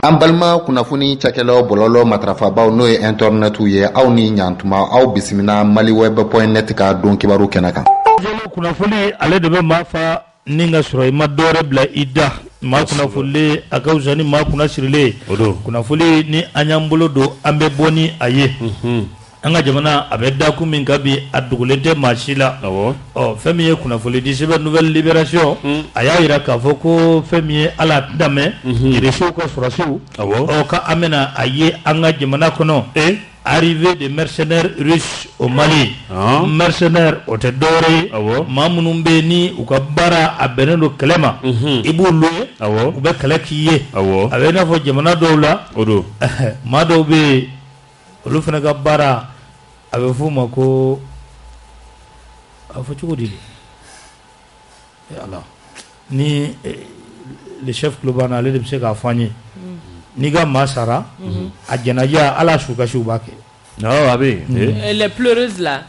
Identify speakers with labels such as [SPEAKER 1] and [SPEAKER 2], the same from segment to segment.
[SPEAKER 1] An balima kunnafoni cakɛlaw bɔlɔlɔ matrafabaw n'o ye internet ye aw ni ɲantuma aw bisimila maliweb.net ka don kibaru kɛnɛ kan.
[SPEAKER 2] Kunnafoni ale de bɛ maa fa ni ka sɔrɔ i ma dɔwɛrɛ bila i da maa kunnafoni a ka fisa ni maa kunna sirilen kunnafoni ni an y'an bolo don an bɛ bɔ ni a ye an ka jamana a bɛ dakun min ka bi a dogolen tɛ maa si la fɛn min ye kunnafoni di sɛbɛn nouvelle libération a y'a jira k'a fɔ ko fɛn min ye ala danmɛ réseau ka sɔrɔsiw ka an bɛna a ye an ka jamana kɔnɔ arrivée de mercenaires russes au Mali mercenaires o tɛ dɔwɛrɛ ye maa minnu bɛ ni u ka baara a bɛnnen don kɛlɛ ma i b'u lo ye u bɛ kɛlɛ k'i ye a bɛ i n'a fɔ jamana dɔw la maa dɔw bɛ yen olu fana ka baara a bɛ f'u ma ko a fɔ cogo di ni le chef global ale de bɛ se k'a fɔ an ye n'i ka maa sara a jɛnajɛ ala su kasi u b'a kɛ
[SPEAKER 3] a bɛ
[SPEAKER 4] les pleureuses là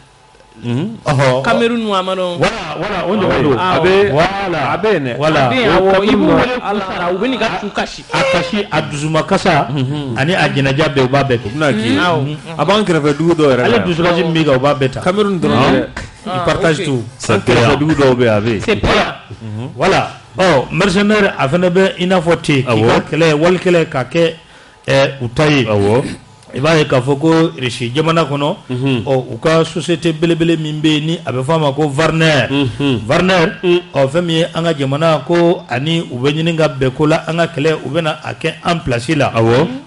[SPEAKER 4] Cameroun ou Amaro
[SPEAKER 2] voilà on doit
[SPEAKER 3] a bɛ ne
[SPEAKER 4] voilà i b'u wele ala sara u bɛ n'i ka su kasi
[SPEAKER 2] a kasi a dusuma kasa ani a jɛnajɛ bɛɛ u b'a bɛɛ kɛ
[SPEAKER 3] a b'an kɛrɛfɛ dugu dɔw yɛrɛ
[SPEAKER 2] ale dusukasi min bɛ kɛ u b'a bɛɛ ta
[SPEAKER 3] Cameroun dɔrɔn
[SPEAKER 2] il partage tout
[SPEAKER 3] an kɛrɛfɛ dugu dɔw bɛ a bɛ
[SPEAKER 4] c'est pire
[SPEAKER 2] voilà mercenaire a fana bɛ i n'a fɔ ten k'i ka kɛlɛ wali kɛlɛ ka kɛ u ta ye i b'a ye k'a fɔ ko Russie jamana kɔnɔ u ka société belebele min bɛ yen ni a bɛ fɔ a ma ko Wagner fɛn min ye an ka jamana ko ani u bɛ ɲini ka bɛn ko la an ka kɛlɛ u bɛna a kɛ en place la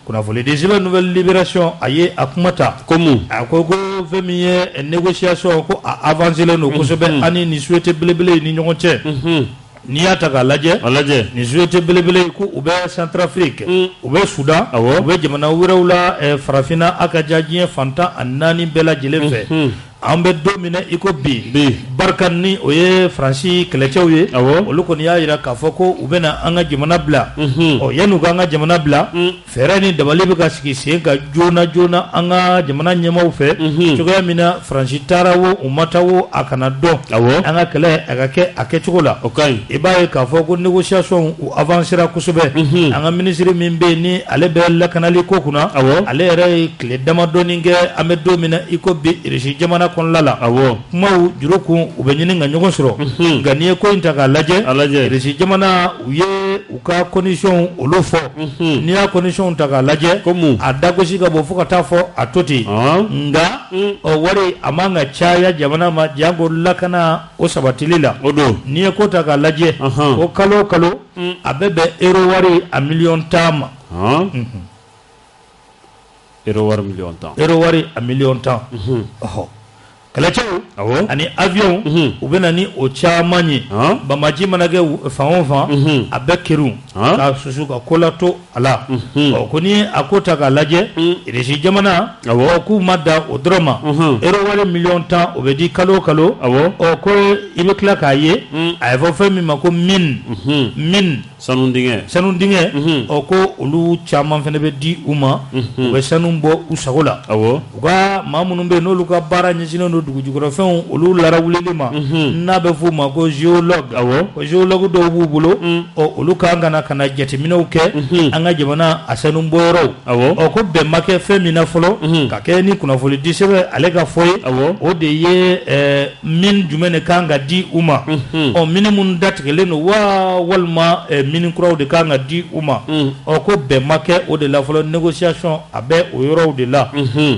[SPEAKER 2] kunnafoni di sɛbɛn nouvelle libération a ye a kuma ta a ko fɛn min ye négociation ko a avancé len don kosɛbɛ ani ni société belebele ni ɲɔgɔn cɛ n'i y'a ta k'a lajɛ nin société belebele ko u bɛ Centrafrique u bɛ Soudan u bɛ jamana wɛrɛw la farafinna a ka diya diɲɛ fantan ani naani bɛɛ lajɛlen fɛ an bɛ don min na i ko bi Barkhane ni o ye Faransi kɛlɛcɛw ye olu kɔni y'a jira k'a fɔ ko u bɛna an ka jamana bila yan'u ka an ka jamana bila fɛɛrɛ ni dabali bɛ ka sigi sen ka joona joona an ka jamana ɲɛmaaw fɛ cogoya min na Faransi taara wo u ma taa wo a kana dɔn an ka kɛlɛ a ka kɛ a kɛcogo la i b'a ye k'a fɔ ko négociation u avancera kosɛbɛ an ka minisiri min bɛ yen ni ale bɛ lakanali ko kunna ale yɛrɛ ye tile damadɔni kɛ an bɛ don min na i ko bi Russie jamana kɔnɔla la kumaw juru kun u bɛ ɲini ka ɲɔgɔn sɔrɔ nka n'i ye ko in ta k'a lajɛ Russie jamana u ye u ka condition olu fɔ n'i y'a condition ta k'a lajɛ a dagosi ka bɔ fo ka taa fɔ a to ten nka wari a man ka caya jamana ma janko lakana o sabatili la n'i ye ko ta k'a lajɛ ko kalo o kalo a bɛ bɛn euro wari a miliyɔn 10 ma
[SPEAKER 3] euro
[SPEAKER 2] wari a miliyɔn 10 kɛlɛcɛw ani avion u bɛ na ni o caman ye bamaji mana kɛ fan o fan a bɛ kɛru ka susu ka ko la to a la ko ni a ko ta k'a lajɛ Russie jamana k'u ma da o dɔrɔn ma euro wari miliyɔn 10 o bɛ di kalo o kalo ko i bɛ tila k'a ye a ye fɔ fɛn min ma ko mine
[SPEAKER 3] sanu dingɛ ko olu
[SPEAKER 2] caman fana bɛ di u ma u bɛ sanu bɔ u sago la u ka maa minnu bɛ yen n'olu ka baara ɲɛsinnen don dugu jukɔrɔ fɛnw olu larawulili ma n'a bɛ f'u ma ko géologue géologue dɔw b'u bolo olu kan ka na jateminɛw kɛ an ka jamana a sanu bɔyɔrɔw ko bɛn ma kɛ fɛn min na fɔlɔ ka kɛ ni kunnafoni di sɛbɛn ale ka fɔ ye o de ye mine jumɛn de kan ka di u ma mine minnu datigɛlen don walima mine kuraw de kan ka di u ma ko bɛn ma kɛ o de la fɔlɔ négociation a bɛ o yɔrɔw de la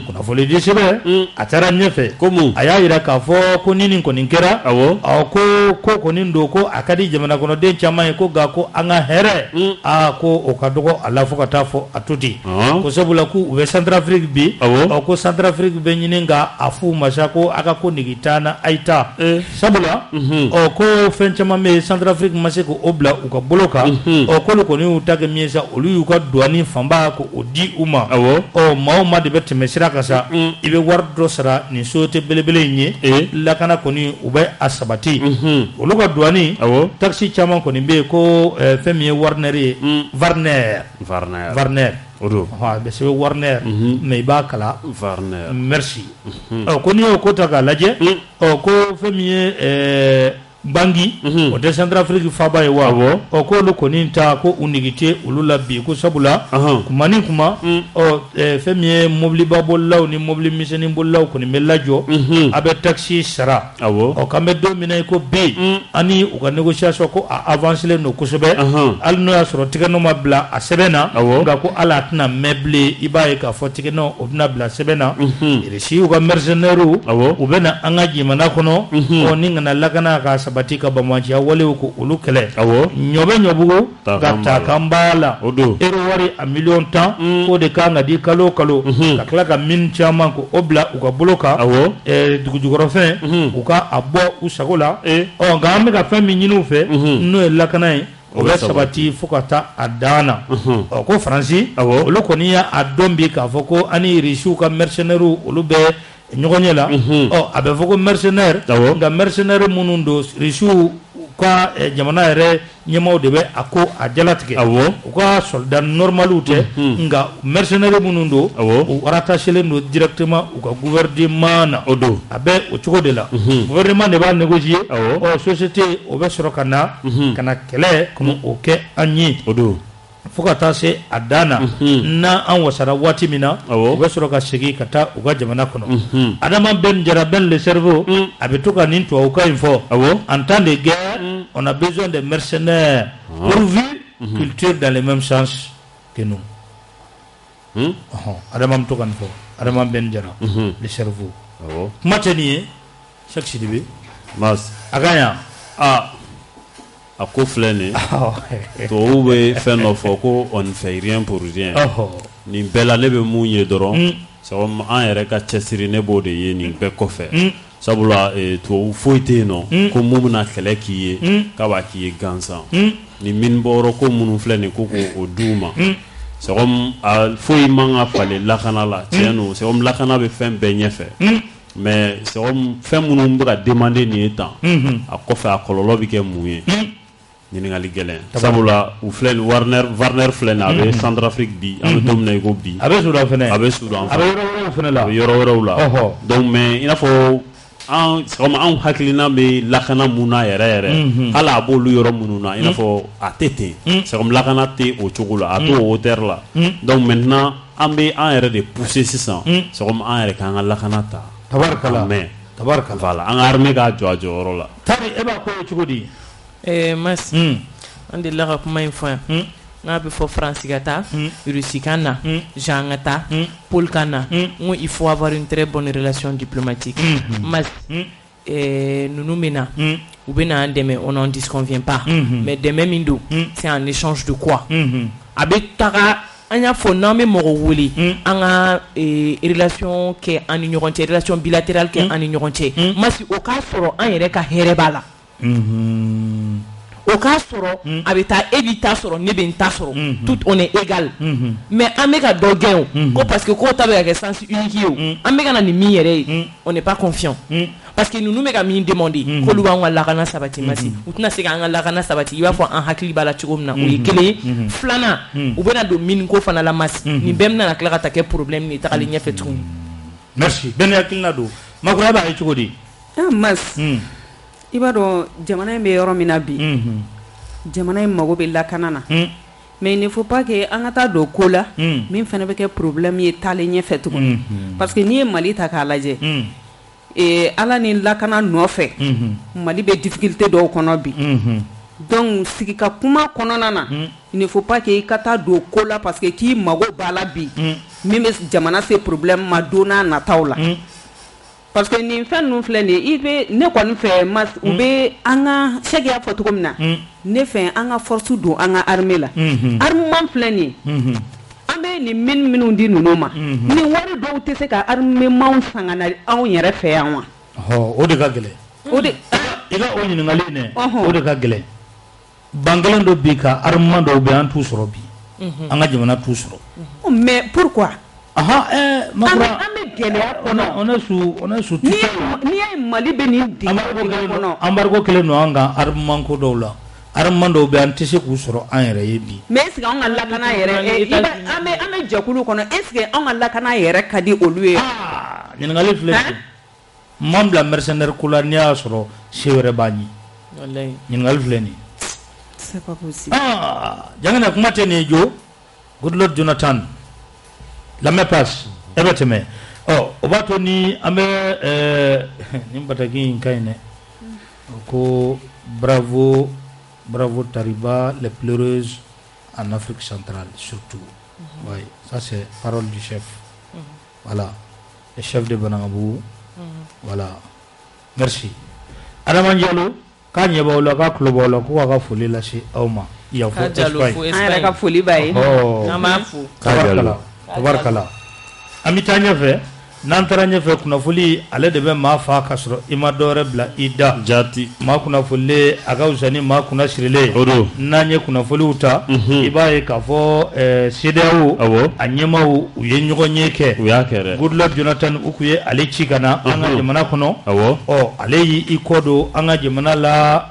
[SPEAKER 2] kunnafoni di sɛbɛn a taara ɲɛfɛ a y'a jira k'a fɔ ko ni nin kɔni kɛra ko kɔni don ko a ka di jamana kɔnɔden caman ye ko nka ko an ka hɛrɛ ko o ka dɔgɔ a la fo ka taa fɔ a to ten ko sabula ko u bɛ Centrafrique bi ko Centrafrique bɛ ɲini ka a f'u ma sa ko a ka ko nege taa na a ye taa sabula ko fɛn caman bɛ yen Centrafrique ma se k'o bila u ka bolo kan k'olu kɔni y'u ta kɛ min ye sa olu y'u ka douane fanba ko o di u ma maa o maa de bɛ tɛmɛ sira kan sa i bɛ wari dɔ sara nin société belebele in ye lakana kɔni u bɛ a sabati olu ka douane taxi caman kɔni bɛ yen ko fɛn min ye Wagner ye Wagner o don bɛ sɛbɛn Wagner mais i b'a kala Wagner merci ko n'i y'o ko ta k'a lajɛ ko fɛn min ye bangi o de Centrafrique faba ye wa o ko lu koni ta ko unigite ulula bi ko sabula kumani kuma o femiye mobili babollaw ni mobili miseni bollaw koni melajo abe taxi sara o kambe domine ko be ani o ka négociation ko a avancer no kusebe al no asro tigano mabla a sebena nga ko ala tna meble ibaye ka fo tigano obna bla sebena ire shi o ka mercenaire o bena angaji mana kono o ninga na lagana ka batika bamaji awale ko ulu kele nyobe nyobugo gata kambala ero wari a million temps ko de kanga di kalo ka klaka min chama ko obla uka boloka dugujugoro fe uka abo usagola o ngame ka fe minyinu fe no elakana o be sabati fukata adana ko franci ulu koniya adombi ka foko ani rishu ka mercenaire ulu be nyogonyela abe foko mercenaire nga mercenaire munundo rishu ka jamana ere nyemo debe ako ajalatike ka soldat normalute nga mercenaire munundo warata shelendo directement ka gouvernement odo abe o choko de la gouvernement ne ba négocier société o be sorokana kana kele comme oke anyi odo fukata se adana na an wasara wati mina o be soro ka segi kata u ka jamana kono adama ben jara ben le cerveau abituka nin to ka info en temps de guerre on a besoin de mercenaires pourvu culture dans le même sens que nous adama mtuka info adama ben jara le cerveau mateni chaque sidibe
[SPEAKER 3] mas
[SPEAKER 2] aganya
[SPEAKER 3] a ko flene to we fait no foko on fait rien pour rien ni bela ne be munye doron so an yɛrɛ ka cɛsiri ne b'o de ye nin bɛɛ kɔfɛ sabula tubabu foyi tɛ yen nɔ ko mun bɛna kɛlɛ k'i ye k'a b'a k'i ye gansan ni min bɔyɔrɔ ko minnu filɛ nin ko k'o d'u ma sɛgɔm foyi man ka falen lakana la tiɲɛ don sɛgɔm lakana bɛ fɛn bɛɛ ɲɛfɛ mais sɛgɔm fɛn minnu bɛ ka demander nin ye tan a kɔfɛ a kɔlɔlɔ bɛ kɛ mun ye ɲininkali gɛlɛn sabula u filɛ nin Warner filɛ nin a bɛ Centrafrique bi an bɛ don min na i ko bi
[SPEAKER 2] a bɛ Sudan fɛnɛ
[SPEAKER 3] a bɛ Sudan
[SPEAKER 2] a bɛ yɔrɔ wɛrɛw fɛnɛ la
[SPEAKER 3] a bɛ yɔrɔ wɛrɛw la donc mais i n'a fɔ anw hakilina bɛ lakana mun na yɛrɛ yɛrɛ hali a b'olu yɔrɔ minnu na i n'a fɔ a tɛ ten sɛgɛm lakana tɛ o cogo la a t'o hauteur la donc maintenant an bɛ an yɛrɛ de pousser sisan sɛgɛm an yɛrɛ k'an ka lakana ta
[SPEAKER 2] tabarikala
[SPEAKER 3] mais
[SPEAKER 2] tabarikala
[SPEAKER 3] voilà an ka armée k'a jɔ a jɔyɔrɔ la
[SPEAKER 2] tari e b'a ko cogo di
[SPEAKER 4] mas an de la ka kuma in fɔ yan n'a bɛ fɔ faransi ka taa rusi kan na jean ka taa paul kan na n ko il faut avoir une très bonne relation diplomatique mas ninnu bɛ na u bɛ na an dɛmɛ on n'en disconvient pas mais dɛmɛ min don c'est en échange de quoi a bɛ taga an y'a fɔ n'an bɛ mɔgɔ wele an ka relation kɛ an ni ɲɔgɔn cɛ relation bilatérale kɛ an ni ɲɔgɔn cɛ masi o k'a sɔrɔ an yɛrɛ ka hɛrɛ b'a la o k'a sɔrɔ a bɛ taa e b'i ta sɔrɔ ne bɛ n ta sɔrɔ tout on est égal mais an bɛ ka dɔ gɛn o ko parce que k'o ta bɛ ka kɛ sens unique ye o an bɛ ka na ni min yɛrɛ ye on n'est pas confiant parce que ninnu bɛ ka min demander k'olu b'an ka lakana sabati masi u tɛna se k'an ka lakana sabati i b'a fɔ an hakili b'a la cogo min na o ye kelen ye filanan u bɛna don min ko fana la masi nin bɛɛ bɛna tila ka taa kɛ problème ye tagalen ɲɛfɛ tuguni.
[SPEAKER 2] merci bɛɛ ni hakilina don makura b'a ye cogo di.
[SPEAKER 5] mas i b'a dɔn jamana in bɛ yɔrɔ min na bi jamana in mago bɛ lakana na mais il ne faut pas que an ka taa don ko la min fana bɛ kɛ problème ye taalen ɲɛfɛ tuguni parce que n'i ye Mali ta k'a lajɛ ala ni lakana nɔfɛ Mali bɛ difficulté dɔw kɔnɔ bi donc sigi ka kuma kɔnɔna na il ne faut pas que i ka taa don ko la parce que k'i mago b'a la bi min bɛ jamana se problème ma don n'a nataw la parce que nin fɛn ninnu filɛ nin ye i bɛ ne kɔni fɛ mas u bɛ an ka Sɛki y'a fɔ cogo min na ne fɛ an ka force don an ka armée la armement filɛ nin ye an bɛ nin minnu di ninnu ma nin wari dɔw tɛ se ka armement san ka na anw yɛrɛ fɛ yan wa.
[SPEAKER 2] o de ka gɛlɛn. o de i ka o ɲininkali in dɛ o de ka gɛlɛn bangelen dɔ bi ka armement dɔw bɛ an t'u sɔrɔ bi an ka jamana t'u sɔrɔ.
[SPEAKER 5] mais pourquoi.
[SPEAKER 2] makura
[SPEAKER 5] an bɛ gɛlɛya kɔnɔ
[SPEAKER 2] on est sous
[SPEAKER 5] n'i ye Mali bɛ nin dingɛ kɔnɔ
[SPEAKER 2] embargo kelen don an kan armement ko dɔw la armement dɔw bɛ an tɛ se k'u sɔrɔ an yɛrɛ ye bi.
[SPEAKER 5] mais est-ce que an ka lakana yɛrɛ an bɛ jɛkulu kɔnɔ est-ce que an ka lakana yɛrɛ ka di olu ye.
[SPEAKER 2] ɲininkali filɛ nin ye man bila mercenaire ko la n'i y'a sɔrɔ se wɛrɛ b'a ɲi.
[SPEAKER 4] wallahi
[SPEAKER 2] ɲininkali filɛ nin
[SPEAKER 5] c'est pas possible
[SPEAKER 2] jangana kuma tɛ nin ye jo good lord Jonathan lamɛn passe e bɛ tɛmɛ o b'a to ni an bɛ nin bataki in ka ɲi dɛ ko bravo Tariba les pleureuses en Afrique centrale surtout oui ça c'est parole du chef voilà le chef de Banangabou voilà merci Adama Diallo k'a ɲɛb'aw la k'a tulo b'aw la ko k'a ka foli lase aw ma yan fo Espagne
[SPEAKER 5] an yɛrɛ ka foli b'a ye an b'a fo
[SPEAKER 2] tabarikala an bɛ taa ɲɛfɛ n'an taara ɲɛfɛ kunnafoli ale de bɛ maa fa ka sɔrɔ i ma dɔwɛrɛ bila i da
[SPEAKER 3] jati
[SPEAKER 2] maa kunnafolilen a ka fisa ni maa kunna sirilen n'an ye kunnafoliw ta i b'a ye k'a fɔ CEDEAO a ɲɛmaaw u ye ɲɔgɔn ye kɛ
[SPEAKER 3] u y'a kɛ dɛ
[SPEAKER 2] Goodluck Jonathan u kun ye ale ci ka na an ka jamana kɔnɔ ale y'i kɔ don an ka jamana la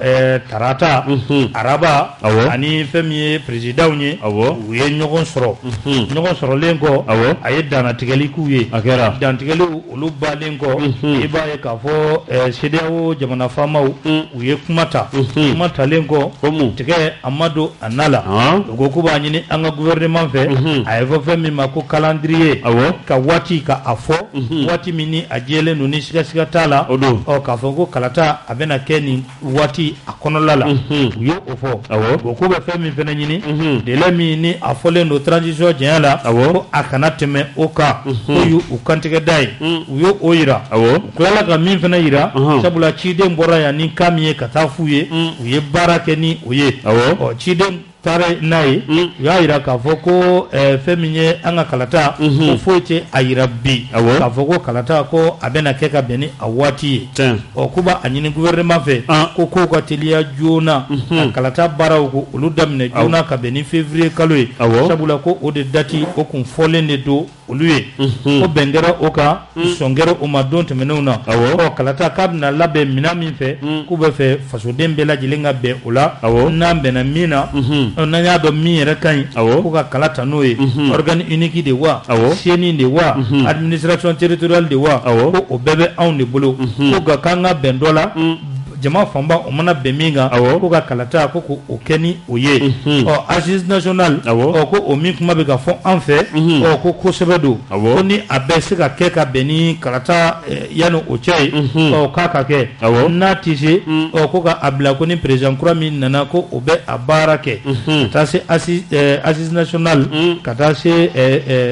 [SPEAKER 2] tarata araba ani fɛn min ye présidentw ye u ye ɲɔgɔn sɔrɔ ɲɔgɔn sɔrɔlen kɔ a ye dannatigɛli k'u ye a kɛra olu balen kɔ i b'a ye k'a fɔ CEDEAO jamana faamaw u ye kuma ta kuma talen kɔ tigɛ a ma don a na la u ko k'u b'a ɲini an ka gouvernement fɛ a ye fɔ fɛn min ma ko calendrier ka waati ka a fɔ waati min ni a jɛlen don ni siga t'a la k'a fɔ ko kalata a bɛna kɛ nin waati a kɔnɔla la u ye o fɔ o k'u bɛ fɛn min fɛnɛ ɲini délai min ni a fɔlen don transition jɛnya la ko a kana tɛmɛ o kan ko y'u kantigɛ da ye u ye o yira u tilala ka min fana yira sabula ciden bɔra yan ni kan min ye ka taa f'u ye u ye baara kɛ ni o ye ciden taara n'a ye u y'a yira k'a fɔ ko fɛn min ye an ka kalata ko foyi tɛ a yira bi k'a fɔ ko kalata ko a bɛna kɛ ka bɛn ni a waati ye k'u b'a ɲini gouvernement fɛ ko kow ka teliya joona ka kalata baaraw ko olu daminɛ joona ka bɛn ni février kalo ye sabula ko o de dati o kun fɔlen de don olu ye ko bɛn kɛra o kan sɔn kɛra o ma don tɛmɛnenw na kalata k'a bɛna labɛn minɛn min fɛ k'u bɛ fɛ fasoden bɛɛ lajɛlen ka bɛn o la n'an bɛnna min na n'an y'a dɔn min yɛrɛ ka ɲi ko ka kala ta n'o ye organe unique de wa CENI de wa administration territoriale de wa ko o bɛɛ bɛ anw de bolo ko nka k'an ka bɛn dɔ la jama fanba o mana bɛn min kan ko ka kalata ko o kɛ ni o ye assise nationale ko o min kuma bɛ ka fɔ an fɛ ko kosɛbɛ don ko ni a bɛ se ka kɛ ka bɛn ni kalata yanni o cɛ ye k'a ka kɛ n'a tɛ se ko ka a bila ko ni président kura min nana ko o bɛ a baara kɛ ka taa se assise nationale ka taa se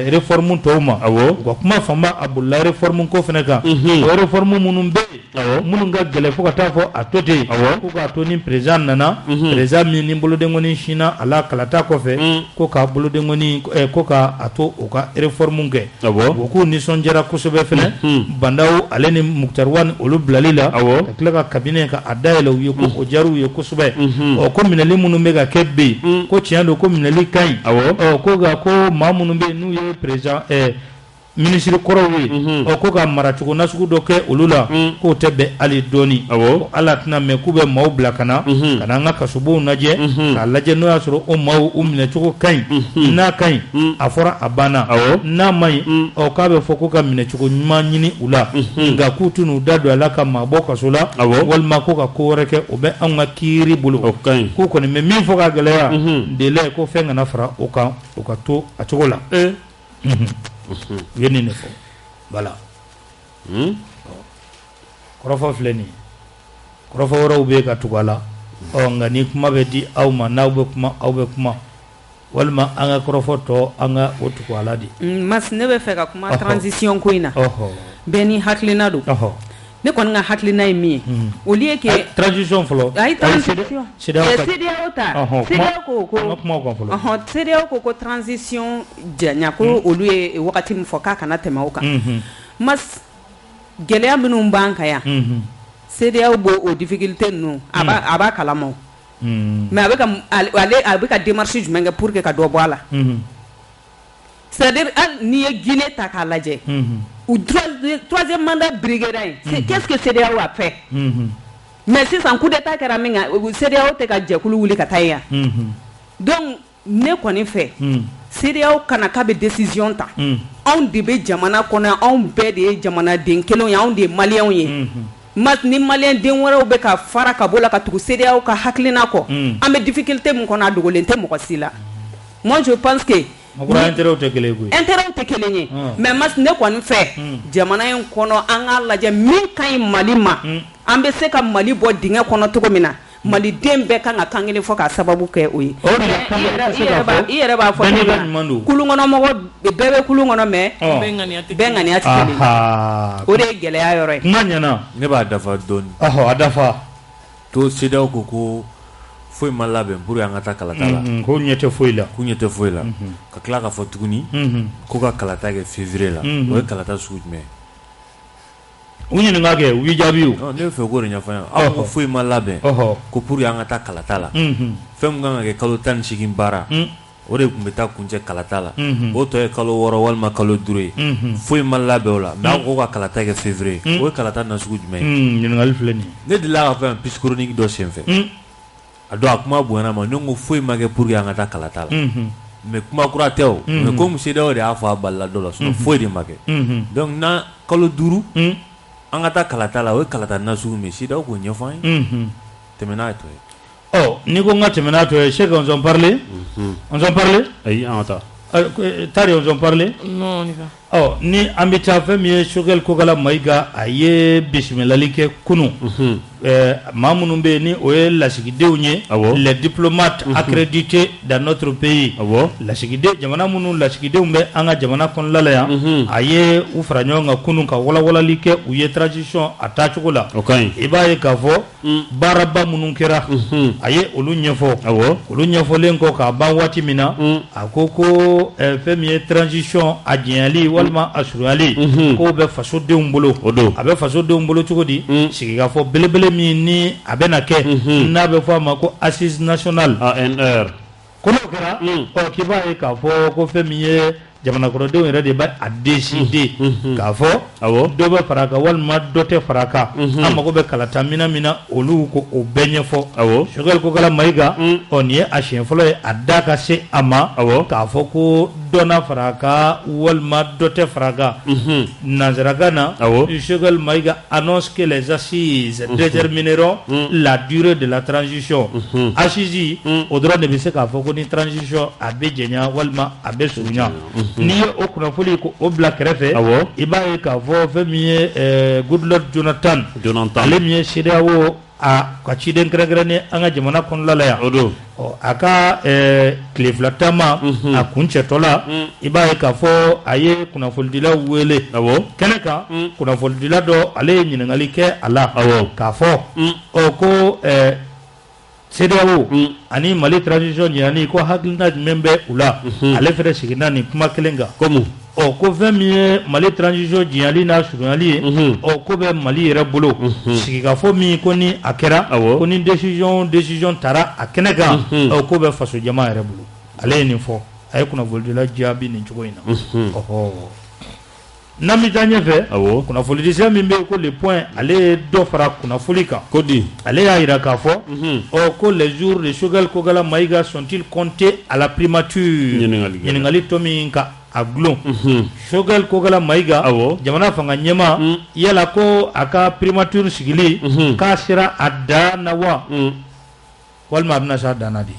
[SPEAKER 2] réforme tɔw ma u ka kuma fanba a bolila réforme ko fana kan o réforme minnu bɛ yen minnu ka gɛlɛn fo ka taa fɔ a to ten ko k'a to ni président nana président min ni bolodenkɔni sinna a la kalata kɔfɛ ko k'a bolodenkɔni ko k'a to o ka réforme kɛ o k'u nisɔndiyara kosɛbɛ fɛnɛ bandaw ale ni Muktar Wan olu bilali la ka tila ka cabinet ka a dayɛlɛ u ye ko o diyara u ye kosɛbɛ ko minɛli minnu bɛ ka kɛ bi ko tiɲɛ don ko minɛli ka ɲi ko nka ko maa minnu bɛ yen n'u ye président ministre kɔrɔw ye ko ka maracogo nasugu dɔ kɛ olu la k'o tɛ bɛn hali dɔɔni ala tɛna mɛn k'u bɛ maaw bila ka na an ka kasobow lajɛ k'a lajɛ n'o y'a sɔrɔ o maaw u minɛcogo ka ɲi n'a ka ɲi a fɔra a banna n'a ma ɲi k'a bɛ fɔ ko ka minɛcogo ɲuman ɲini u la nka k'u tɛ n'u da don a la ka maa bɔ kaso la walima ko ka ko wɛrɛ kɛ o bɛ anw ka kiiri bolo k'u kɔni bɛ min fɔ ka gɛlɛya délai ko fɛn kana fara o kan o ka to a cogo la u ye nin de fɔ voilà kɔrɔfɔ filɛ nin ye kɔrɔfɔ wɛrɛw bɛ ka tugu a la nka ni kuma bɛ di aw ma n'aw bɛ kuma aw bɛ kuma walima an ka kɔrɔfɔ tɔ an ka o tugu a la de
[SPEAKER 5] Mas ne bɛ fɛ ka kuma transition ko in na bɛɛ ni hakilina don ne kɔni ka hakilina ye min ye au lieu que
[SPEAKER 2] transition fɔlɔ
[SPEAKER 5] ayi transition CEDEAO ta CEDEAO ko ko transition janya ko olu ye wagati min fɔ k'a kana tɛmɛ o kan mas gɛlɛya minnu b'an kan yan CEDEAO b'o o difficulté ninnu a b'a kalama mais a bɛ ka démarche jumɛn kɛ pour que ka dɔ bɔ a la c'est-à-dire hali n'i ye Guinée ta k'a lajɛ ou troisième mandat brigade qu'est-ce que CEDEAO a fait mais sisan coup d'état kɛra min kan CEDEAO tɛ ka jɛkulu wuli ka taa yan donc ne kɔni fɛ CEDEAO kana k'a bɛ décision ta anw de bɛ jamana kɔnɔ anw bɛɛ de ye jamanaden kelenw ye anw de ye maliyɛnw ye mat ni malien den wɛrɛw bɛ ka fara ka bɔ la ka tugu CEDEAO ka hakilina kɔ an bɛ difficulté min kɔnɔ a dogolen tɛ mɔgɔ si la moi je pense que
[SPEAKER 2] intérêt tɛ kelen ye mais mas ne kɔni fɛ jamana in kɔnɔ an ka lajɛ min ka ɲi Mali ma an bɛ se ka Mali bɔ dingɛ kɔnɔ cogo min na Mali den bɛɛ kan ka kan kelen fɔ ka sababu kɛ o ye i yɛrɛ b'a fɔ kulun kɔnɔ mɔgɔ bɛɛ bɛ kulun kɔnɔ mais bɛɛ ŋaniya tɛ kelen o de ye gɛlɛya yɔrɔ ye kuma ɲɛna
[SPEAKER 3] ne b'a dafa dɔɔni
[SPEAKER 2] a dafa
[SPEAKER 3] to CEDEAO ko foyi ma labɛn pour an ka taa kalata la
[SPEAKER 2] ko ɲɛ tɛ foyi la
[SPEAKER 3] ka tila ka fɔ tuguni ko ka kalata kɛ février la o ye kalata sugu jumɛn
[SPEAKER 2] u ɲininka kɛ u y'i jaabi o
[SPEAKER 3] ne bɛ fɛ k'o de ɲɛfɔ an ye aw ko foyi ma labɛn ko pour an ka taa kalata la fɛn min kan ka kɛ kalo 18 baara o de tun bɛ taa kuncɛ kalata la o tɔ ye kalo 6 walima kalo 5 ye foyi ma labɛn o la mais aw ko ka kalata kɛ février o ye kalata na sugu jumɛn ye
[SPEAKER 2] ɲininkali filɛ nin ye
[SPEAKER 3] ne delila ka fɛn piste chronique dɔ senfɛ a dɔn a kuma bonyana ma ne ko foyi ma kɛ pour que an ka taa kalata la mais kuma kura tɛ o mais comme CEDEAO de y'a fɔ a balila dɔ la sinon foyi de ma kɛ donc na kalo 5 an ka taa kalata la o ye kalata nasugu min CEDEAO k'o ɲɛfɔ an ye tɛmɛ n'a ye tɔ ye
[SPEAKER 2] ni ko n ka tɛmɛ n'a tɔ ye Cheikh on s'en parle
[SPEAKER 3] ayi an ka taa
[SPEAKER 2] Tari on s'en parle
[SPEAKER 4] non
[SPEAKER 2] ni an bɛ taa fɛn min ye Choguel Kokala Mayiga a ye bisimilali kɛ kunun maa minnu bɛ yen ni o ye lasigidenw ye les diplomates accrédités dans notre pays lasigiden jamana minnu lasigidenw bɛ an ka jamana kɔnɔna la yan a ye u fara ɲɔgɔn kan kunun ka walawalali kɛ u ye transition a taacogo la i b'a ye k'a fɔ baaraba minnu kɛra a ye olu ɲɛfɔ olu ɲɛfɔlen kɔ k'a ban waati min na a ko fɛn min ye transition a jɛnyali walima a surunyali k'o bɛ fasodenw bolo a bɛ fasodenw bolo cogo di sigikafɔ belebele min ni a bɛna kɛ n'a bɛ fɔ a ma ko assise nationale
[SPEAKER 3] ANR
[SPEAKER 2] ko n'o kɛra k'i b'a ye k'a fɔ ko fɛn min ye jamanakɔrɔdenw yɛrɛ de bɛ a décider k'a fɔ dɔ bɛ fara a kan walima dɔ tɛ fara a kan an mago bɛ kalata mina min na olu ko o bɛɛ ɲɛfɔ Choguel Kokala Mayiga nin ye a siɲɛ fɔlɔ ye a da ka se a ma k'a fɔ ko dɔ na fara a kan walima dɔ tɛ fara a kan nanzarakan na Choguel Mayiga annonce que les assises détermineront la durée de la transition assise o dɔrɔn de bɛ se k'a fɔ ko ni transition a bɛ jɛnya walima a bɛ surunya n'i ye o kunnafoni ko o bila kɛrɛfɛ i b'a ye k'a fɔ fɛn min ye Goodluck Jonathan ale min ye CEDEAO a ka ciden kɛrɛnkɛrɛnnen an ka jamana kɔnɔna la yan a ka tile fila taama a kun cɛtɔ la i b'a ye k'a fɔ a ye kunnafonidilaw wele kɛnɛ kan kunnafonidila dɔ ale ye ɲininkali kɛ a la k'a fɔ ko CEDEAO ani Mali transition ɲɛnani ko hakilina jumɛn bɛ u la ale fɛnɛ seginna nin kuma kelen kan ko fɛn min ye Mali transition jɛnyali n'a surunyali ye ko bɛ Mali yɛrɛ bolo sigikafɔ min ko ni a kɛra ko ni décision taara a kɛnɛ kan ko bɛ faso jama yɛrɛ bolo ale ye nin fɔ a ye kunnafonidila jaabi nin cogo in na n'an bɛ taa ɲɛfɛ kunnafonidisɛ min bɛ yen ko le point ale ye dɔ fara kunnafoni kan ale y'a jira k'a fɔ ko les jours de Choguel Kokala Mayiga sont-ils comptés à la primature ɲininkali tɔ min ka a gulon Choguel Kokala Mayiga jamana fanga ɲɛma yala ko a ka primature sigili k'a sera a dan na wa walima a bɛna se a dan na de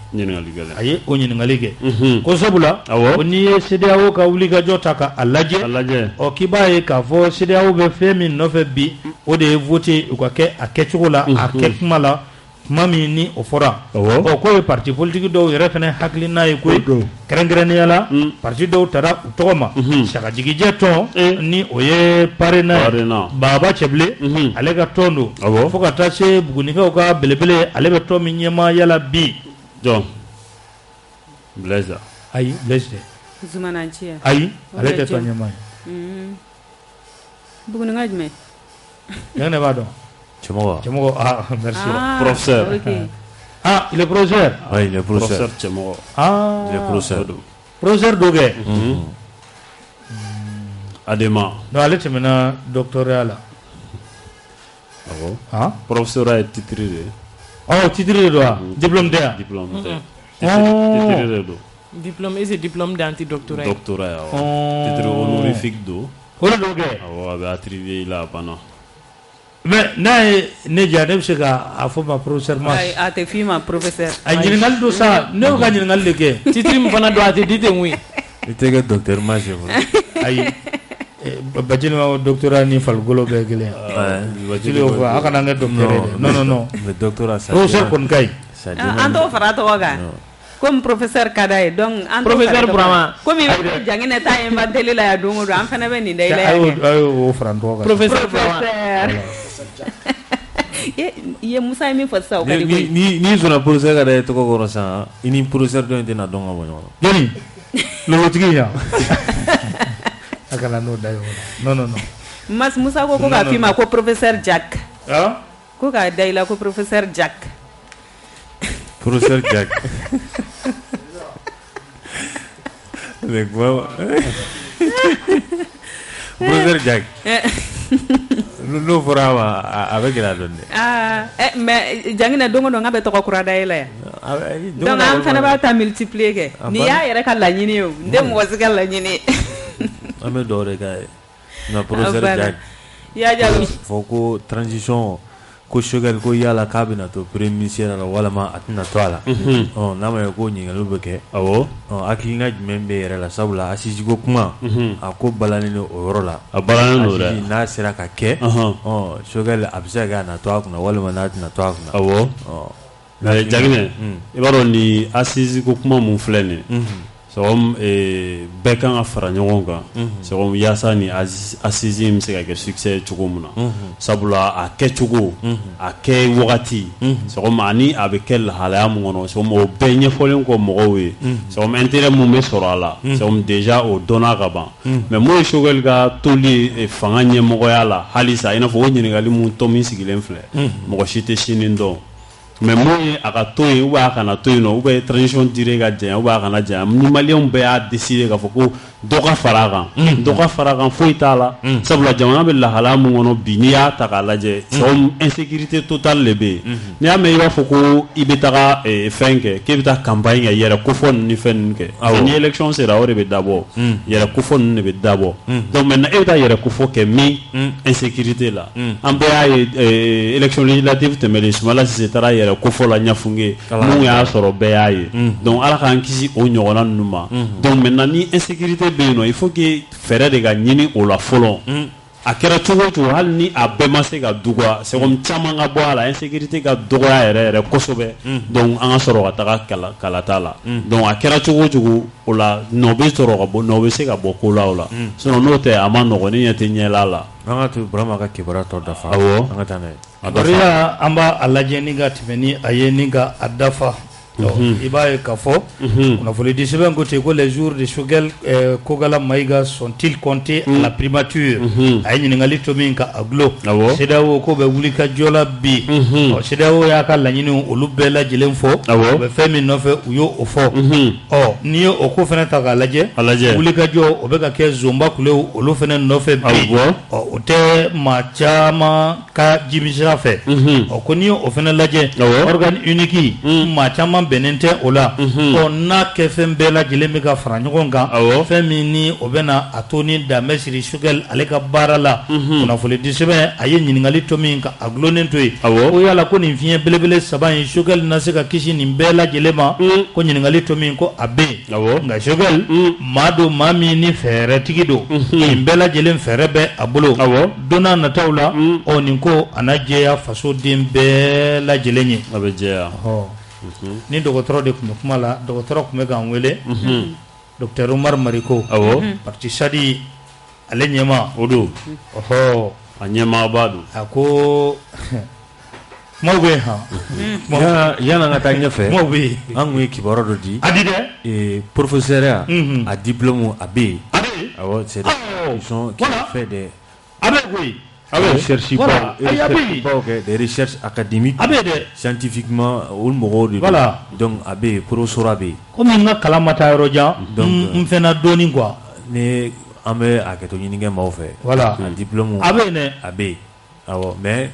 [SPEAKER 2] a ye o ɲininkali kɛ ko sabula n'i ye CEDEAO ka wulikajɔ ta k'a lajɛ k'i b'a ye k'a fɔ CEDEAO bɛ fɛn min nɔfɛ bi o de ye voter u ka kɛ a kɛcogo la a kɛ kuma la kuma min ni o fɔra k'o ye parti politique dɔw yɛrɛ fɛnɛ hakilina ye koyi kɛrɛnkɛrɛnnenya la parti dɔw taara u tɔgɔ ma sagajigijɛ tɔn ni o ye parrainage Baba Cɛbile ale ka tɔn don fo ka taa se Bugunikaw ka belebele ale bɛ tɔn min ɲɛma yala bi
[SPEAKER 3] Blaise
[SPEAKER 2] ayi Blaise tɛ ayi ale tɛ tɔn ɲɛma ye
[SPEAKER 5] Bugunika jumɛn
[SPEAKER 2] jɛn ne b'a dɔn Cɛmɔgɔ merci
[SPEAKER 3] professeur
[SPEAKER 2] il est professeur
[SPEAKER 3] il est professeur Cɛmɔgɔ il est
[SPEAKER 2] professeur dɔ kɛ
[SPEAKER 3] Adema
[SPEAKER 2] non ale tɛmɛna doctorat la
[SPEAKER 3] professeur a titre de
[SPEAKER 2] titre de do diplôme de
[SPEAKER 3] diplôme de
[SPEAKER 4] diplôme et c'est diplôme d'antidoctorat
[SPEAKER 3] titre honorifique do
[SPEAKER 2] o de do kɛ
[SPEAKER 3] a bɛ attribué la pendant
[SPEAKER 2] mais nay ne jadem se ga afo ma professeur ma
[SPEAKER 5] ay ate fi ma professeur
[SPEAKER 2] ay ñingal do sa ne ga ñingal leke
[SPEAKER 4] titri mu fana do ate dite ngui
[SPEAKER 6] itege docteur ma je
[SPEAKER 2] ay bajil ma doctorat ni fal golo be gele bajil o fa aka nga docteur non
[SPEAKER 6] le doctorat ça
[SPEAKER 2] professeur kon kay
[SPEAKER 5] anto farato waga comme professeur Kadaye donc
[SPEAKER 4] professeur Brahma
[SPEAKER 5] comme jangine ta inventeli la ya dongo do am fana be ni dai la
[SPEAKER 2] ayo franto waga
[SPEAKER 4] professeur Brahma
[SPEAKER 5] ye Musa mi fassa o kadi
[SPEAKER 6] ni zona professeur Kadaye to ko rosa ini professeur do ndina donga bonyo
[SPEAKER 2] yani lo tigi ya akala no dayo non
[SPEAKER 5] mas Musa ko ka fi ma ko professeur Jack ko ka dai la ko professeur Jack
[SPEAKER 6] professeur Jack le quoi professeur Jack no forama avec la donne
[SPEAKER 5] mais jangina dongo do ngabe to ko kura dai la donc am fana ba ta multiplier ke ni ya yere ka la nyini yo ndem wasika la nyini
[SPEAKER 6] ame do re ga na professeur Jack
[SPEAKER 5] ya jalo
[SPEAKER 6] foko transition ko shogal ko yala kabina to premier ministre la wala ma atna to ala na ma ko nyinga lubeke
[SPEAKER 3] awo
[SPEAKER 6] akilinga jimembe yere la sabula asiji go kuma ako balani no orola
[SPEAKER 3] abalani no da
[SPEAKER 6] na sira ka ke shogal abza ga na to akuna wala ma na atna to akuna
[SPEAKER 3] awo jagine ibaro ni asiji go kuma mun flene sogom bɛɛ kan ka fara ɲɔgɔn kan sogom yaasa ni assise bɛ se ka kɛ succès cogo min na sabula a kɛcogo a kɛ wagati sogom ani a bɛ kɛ lahalaya mun kɔnɔ sogom o bɛɛ ɲɛfɔlen kɔ mɔgɔw ye sogom intérêt mun bɛ sɔrɔ a la sogom déjà o dɔnna ka ban mais mun ye Choguel ka toli fanga ɲɛmɔgɔya la halisa i n'a fɔ o ɲininkali mun tɔ min sigilen filɛ mɔgɔ si tɛ sini dɔn mais mun ye a ka to yen ou bien a kana to yen nɔ ou bien transition dirée ka janya ou bien a kana janya ni maliyɛnw bɛɛ y'a décider k'a fɔ ko dɔ ka fara a kan dɔ ka fara a kan foyi t'a la sabula jamana bɛ lahalaya mun kɔnɔ bi n'i y'a ta k'a lajɛ sɔgɔm insécurité totale de bɛ yen n'i y'a mɛn i b'a fɔ ko i bɛ taga fɛn kɛ k'e bɛ taa campagne kɛ yɛrɛ kofɔ ninnu ni fɛn ninnu kɛ ni élection sera o de bɛ dabɔ yɛrɛ kofɔ ninnu de bɛ dabɔ donc maintenant e bɛ taa yɛrɛ kofɔ kɛ min insécurité la an bɛɛ y'a ye élection législative tɛmɛlen Sumala Sise taara yɛrɛ kofɔ la Ɲafunge mun y'a sɔrɔ bɛɛ y'a ye donc ala k'an kisi o ɲɔgɔnna ninnu ma donc maintenant ni insécurité bɛ yen nɔ il faut que fɛɛrɛ de ka ɲini o la fɔlɔ a kɛra cogo o cogo hali ni a bɛɛ ma se ka dɔgɔya sɛgɛn caman ka bɔ a la insécurité ka dɔgɔya yɛrɛ kosɛbɛ donc an ka sɔrɔ ka taga kalata la donc a kɛra cogo o cogo o la nɔ bɛ sɔrɔ ka bɔ nɔ bɛ se ka bɔ ko la o la sinon n'o tɛ a ma nɔgɔn ni ɲɛ tɛ ɲɛla la
[SPEAKER 6] an ka to Burama ka kibaruya tɔ dafa
[SPEAKER 3] awɔ
[SPEAKER 6] an ka taa n'a ye
[SPEAKER 2] bariya an b'a a lajɛ ni ka tɛmɛ ni a ye ni ka a dafa i b'a ye k'a fɔ kunnafoni di sɛbɛn ko ten ko les jours de Choguel Kogala Maïga sont-ils comptés à la primature a ye ɲininkali to min ka a gulo CEDEAO ko bɛ wuli ka jɔ la bi CEDEAO y'a ka laɲini olu bɛɛ lajɛlen fɔ u bɛ fɛn min nɔfɛ u y'o fɔ n'i ye o ko fana ta k'a lajɛ wuli ka jɔ o bɛ ka kɛ zonba kulew olu fana nɔfɛ bi o tɛ maa caman ka jimisira fɛ ko n'i ye o fana lajɛ organe unique maa caman bɛnnen tɛ o la n'a kɛ fɛn bɛɛ lajɛlen bɛ ka fara ɲɔgɔn kan fɛn min ni o bɛ na a to ni danbe siri Choguel ale ka baara la kunnafoni di sɛbɛn a ye ɲininkali to min ka a gulonnen to yen ko yala ko nin fiɲɛ belebele saba in Choguel na se ka kisi nin bɛɛ lajɛlen ma ko ɲininkali to min ko a bɛ yen nka Choguel maa don maa min ni fɛɛrɛtigi don nin bɛɛ lajɛlen fɛɛrɛ bɛ a bolo don n'a nataw la nin ko a na jɛya fasoden bɛɛ lajɛlen ye
[SPEAKER 3] a bɛ jɛya
[SPEAKER 2] ni dɔgɔtɔrɔ de tun bɛ kuma la dɔgɔtɔrɔ tun bɛ k'an wele docteur Umar Mariko parti Sadi ale ɲɛma
[SPEAKER 3] o don a ɲɛmaaba don
[SPEAKER 2] a ko kumaw bɛ yen
[SPEAKER 6] yana ka taa ɲɛfɛ
[SPEAKER 2] kumaw bɛ yen
[SPEAKER 6] an kun ye kibaruya dɔ di
[SPEAKER 2] a di dɛ
[SPEAKER 6] professeur a diplôme a bɛ yen awɔ c'est
[SPEAKER 2] des
[SPEAKER 6] qui fait des
[SPEAKER 2] a bɛ koyi
[SPEAKER 6] des recherches académiques scientifiquement ou donc a bɛ professeur bɛ
[SPEAKER 2] comme n ka kalan ma taa yɔrɔ jan n fɛnɛ dɔɔnin quoi
[SPEAKER 6] ni an bɛ a kɛ to ɲinikɛ maaw fɛ a diplôme
[SPEAKER 2] a bɛ yen dɛ
[SPEAKER 6] a bɛ yen awɔ mais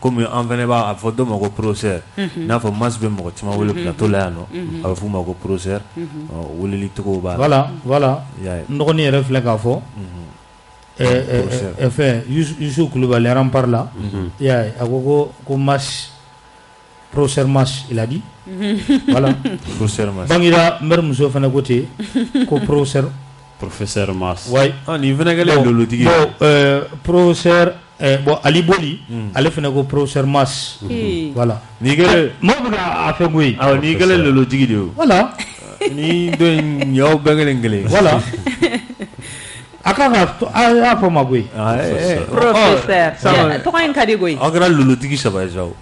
[SPEAKER 6] comme an fɛnɛ b'a fɔ dɔ ma ko professeur n'a fɔ mas bɛ mɔgɔ caman wele plateau la yan nɔ a bɛ f'u ma ko professeur weleli cogo b'a la
[SPEAKER 2] voilà n dɔgɔnin yɛrɛ filɛ k'a fɔ enfin Youssou Koulibaly par là ya agogo ko mas professeur Mas il a dit voilà
[SPEAKER 6] professeur Mas
[SPEAKER 2] bangira mer muso fana côté ko professeur
[SPEAKER 3] Mas
[SPEAKER 2] ouais
[SPEAKER 6] ni fana gale lolo tigi
[SPEAKER 2] professeur bon Ali Boli ale fana ko professeur Mas voilà
[SPEAKER 6] ni gale
[SPEAKER 2] mo buga a fait goy
[SPEAKER 6] ni gale lolo tigi de
[SPEAKER 2] voilà
[SPEAKER 6] ni do nyaw bengale ngale
[SPEAKER 2] voilà akaka a fo ma goy
[SPEAKER 5] professeur to kan kadi goy
[SPEAKER 6] agra lolo tigi saba jaw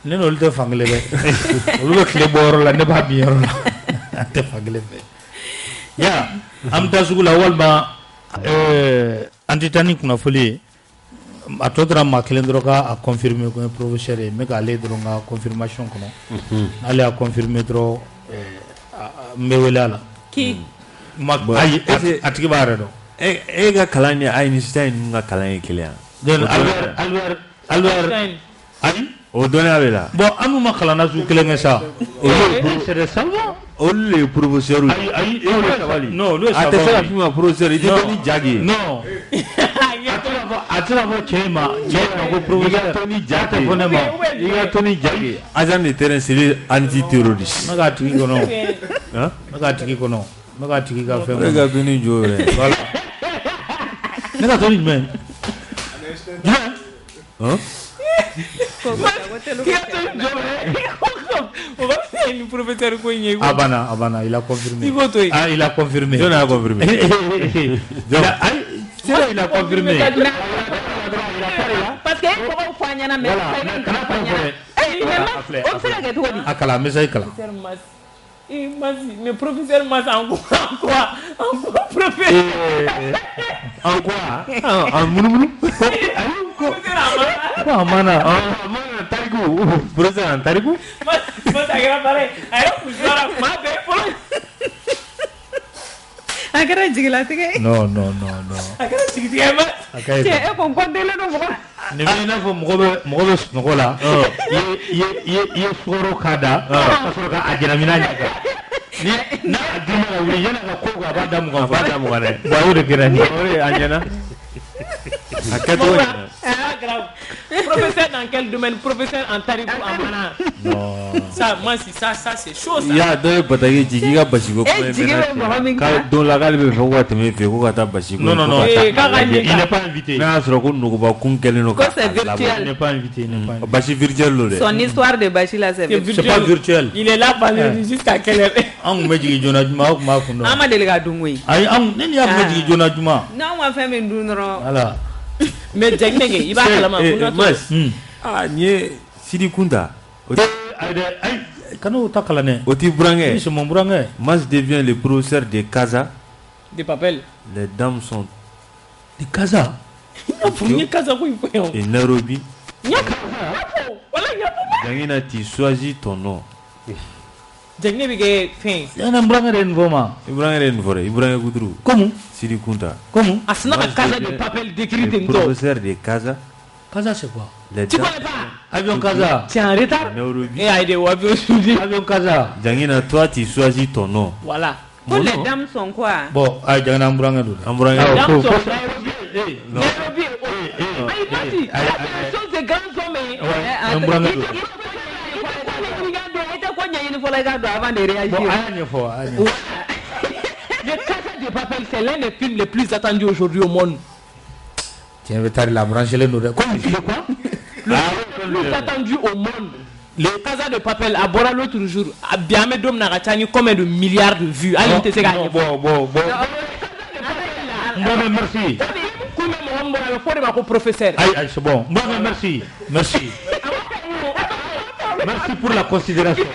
[SPEAKER 2] ne no le fangle be olu be kle boro la ne ba bi yoro la te fangle be ya am tasugula walba antitani kuna foli atodra ma kelendro ka a confirmer ko professeur e me ka le dro nga confirmation kono ale a confirmer dro me welala
[SPEAKER 5] ki
[SPEAKER 2] ma ay atiki bare do
[SPEAKER 6] e ga kalani Einstein nga kalani kilian
[SPEAKER 2] den Albert ay
[SPEAKER 6] o dona bela
[SPEAKER 2] bon amu ma kalana su kelenge sa o professeur salva
[SPEAKER 6] o le professeur
[SPEAKER 2] ay no le
[SPEAKER 6] sa ate sa fima professeur ite ni jagi
[SPEAKER 2] no atira fo chema ko professeur Tony Jake fonema
[SPEAKER 6] iga Tony Jake agent de terrain c'est anti terroriste
[SPEAKER 2] maga tiki kono hein maga tiki kono maga tiki ka fe
[SPEAKER 6] maga bini jore
[SPEAKER 2] voilà maga Tony men
[SPEAKER 6] hein
[SPEAKER 2] Abana, il a confirmé. Ah, il a confirmé.
[SPEAKER 6] John a confirmé.
[SPEAKER 2] Il a confirmé.
[SPEAKER 5] Parce que comment fanya mais
[SPEAKER 2] akala message kala.
[SPEAKER 4] Mais professeur Mas en quoi professeur
[SPEAKER 2] en quoi en munu quoi mana tariku professeur tariku
[SPEAKER 4] mas agra pare ayo kujara ma de polo
[SPEAKER 5] agara jigila tege
[SPEAKER 2] no
[SPEAKER 4] agara jigila ma
[SPEAKER 5] e kon kondele no mo
[SPEAKER 2] ne na fo mo la ye soro kada soro ka ajira minanya ni na adina la wuri yana ka ko ga bada mu ga ne ba wuri kira ni ore anjana
[SPEAKER 6] akato
[SPEAKER 4] grave professeur dans quel domaine professeur en tarif en mana
[SPEAKER 2] non
[SPEAKER 4] ça moi si ça c'est chaud ça
[SPEAKER 6] ya do batagi jigi ga basigo ka don la gal be fo wat me fe ko kata basigo
[SPEAKER 2] non il n'est pas invité
[SPEAKER 6] na soro ko nugo ba kun keleno ka
[SPEAKER 5] c'est virtuel
[SPEAKER 2] il n'est pas invité
[SPEAKER 6] basi virtuel lo de
[SPEAKER 5] son histoire de Bachi là c'est
[SPEAKER 2] pas virtuel
[SPEAKER 4] il est là pendant jusqu'à quelle heure
[SPEAKER 2] an me jigi jona juma ko ma kuno
[SPEAKER 5] ama delega dungui
[SPEAKER 2] ay am nen ya me jigi jona juma
[SPEAKER 5] non ma femme ndunro
[SPEAKER 2] voilà
[SPEAKER 4] mais jengenge iba kalama
[SPEAKER 6] mas nye Sidi Kunta
[SPEAKER 2] ay kanu takala ne
[SPEAKER 6] oti brangue
[SPEAKER 2] c'est mon brangue
[SPEAKER 6] Mas devient le professeur de Casa
[SPEAKER 4] de Papel
[SPEAKER 6] les dames sont
[SPEAKER 2] de Casa
[SPEAKER 4] ni Casa ko ipo
[SPEAKER 6] et Nairobi
[SPEAKER 4] nyaka wala nyapa
[SPEAKER 6] Dangina tu choisis ton nom
[SPEAKER 4] jengne bige fin
[SPEAKER 2] yana brangue den voma
[SPEAKER 6] Ibrahim Goudrou
[SPEAKER 2] comment
[SPEAKER 6] Sidi Kunta
[SPEAKER 2] comment
[SPEAKER 4] asna Casa de Papel décrit
[SPEAKER 6] le professeur de Casa
[SPEAKER 2] c'est quoi
[SPEAKER 6] tu
[SPEAKER 4] connais pas
[SPEAKER 2] avion Casa
[SPEAKER 4] tu es en retard
[SPEAKER 6] Nairobi
[SPEAKER 4] et aide ou
[SPEAKER 2] avion Casa
[SPEAKER 6] Dangina toi tu choisis ton nom
[SPEAKER 4] voilà
[SPEAKER 5] pour les dames sont quoi
[SPEAKER 2] bon ay jangana brangue do
[SPEAKER 6] Ambrangue
[SPEAKER 4] dames sont
[SPEAKER 6] non
[SPEAKER 4] Nairobi sont des grands hommes
[SPEAKER 2] brangue do
[SPEAKER 4] Le Casa de Papel, c'est l'un des films les plus attendus aujourd'hui au monde.
[SPEAKER 2] Tiens, vais t'arrêter la brancher les nourrir. Quoi?
[SPEAKER 4] Le plus attendu au monde. Le Casa de Papel à Bora l'autre jour, à Biame Dom Narachani, combien de milliards de vues? Allez, t'es gagné.
[SPEAKER 2] Bon. Merci.
[SPEAKER 4] Professeur.
[SPEAKER 2] Aïe, c'est bon. Merci. Merci pour la considération.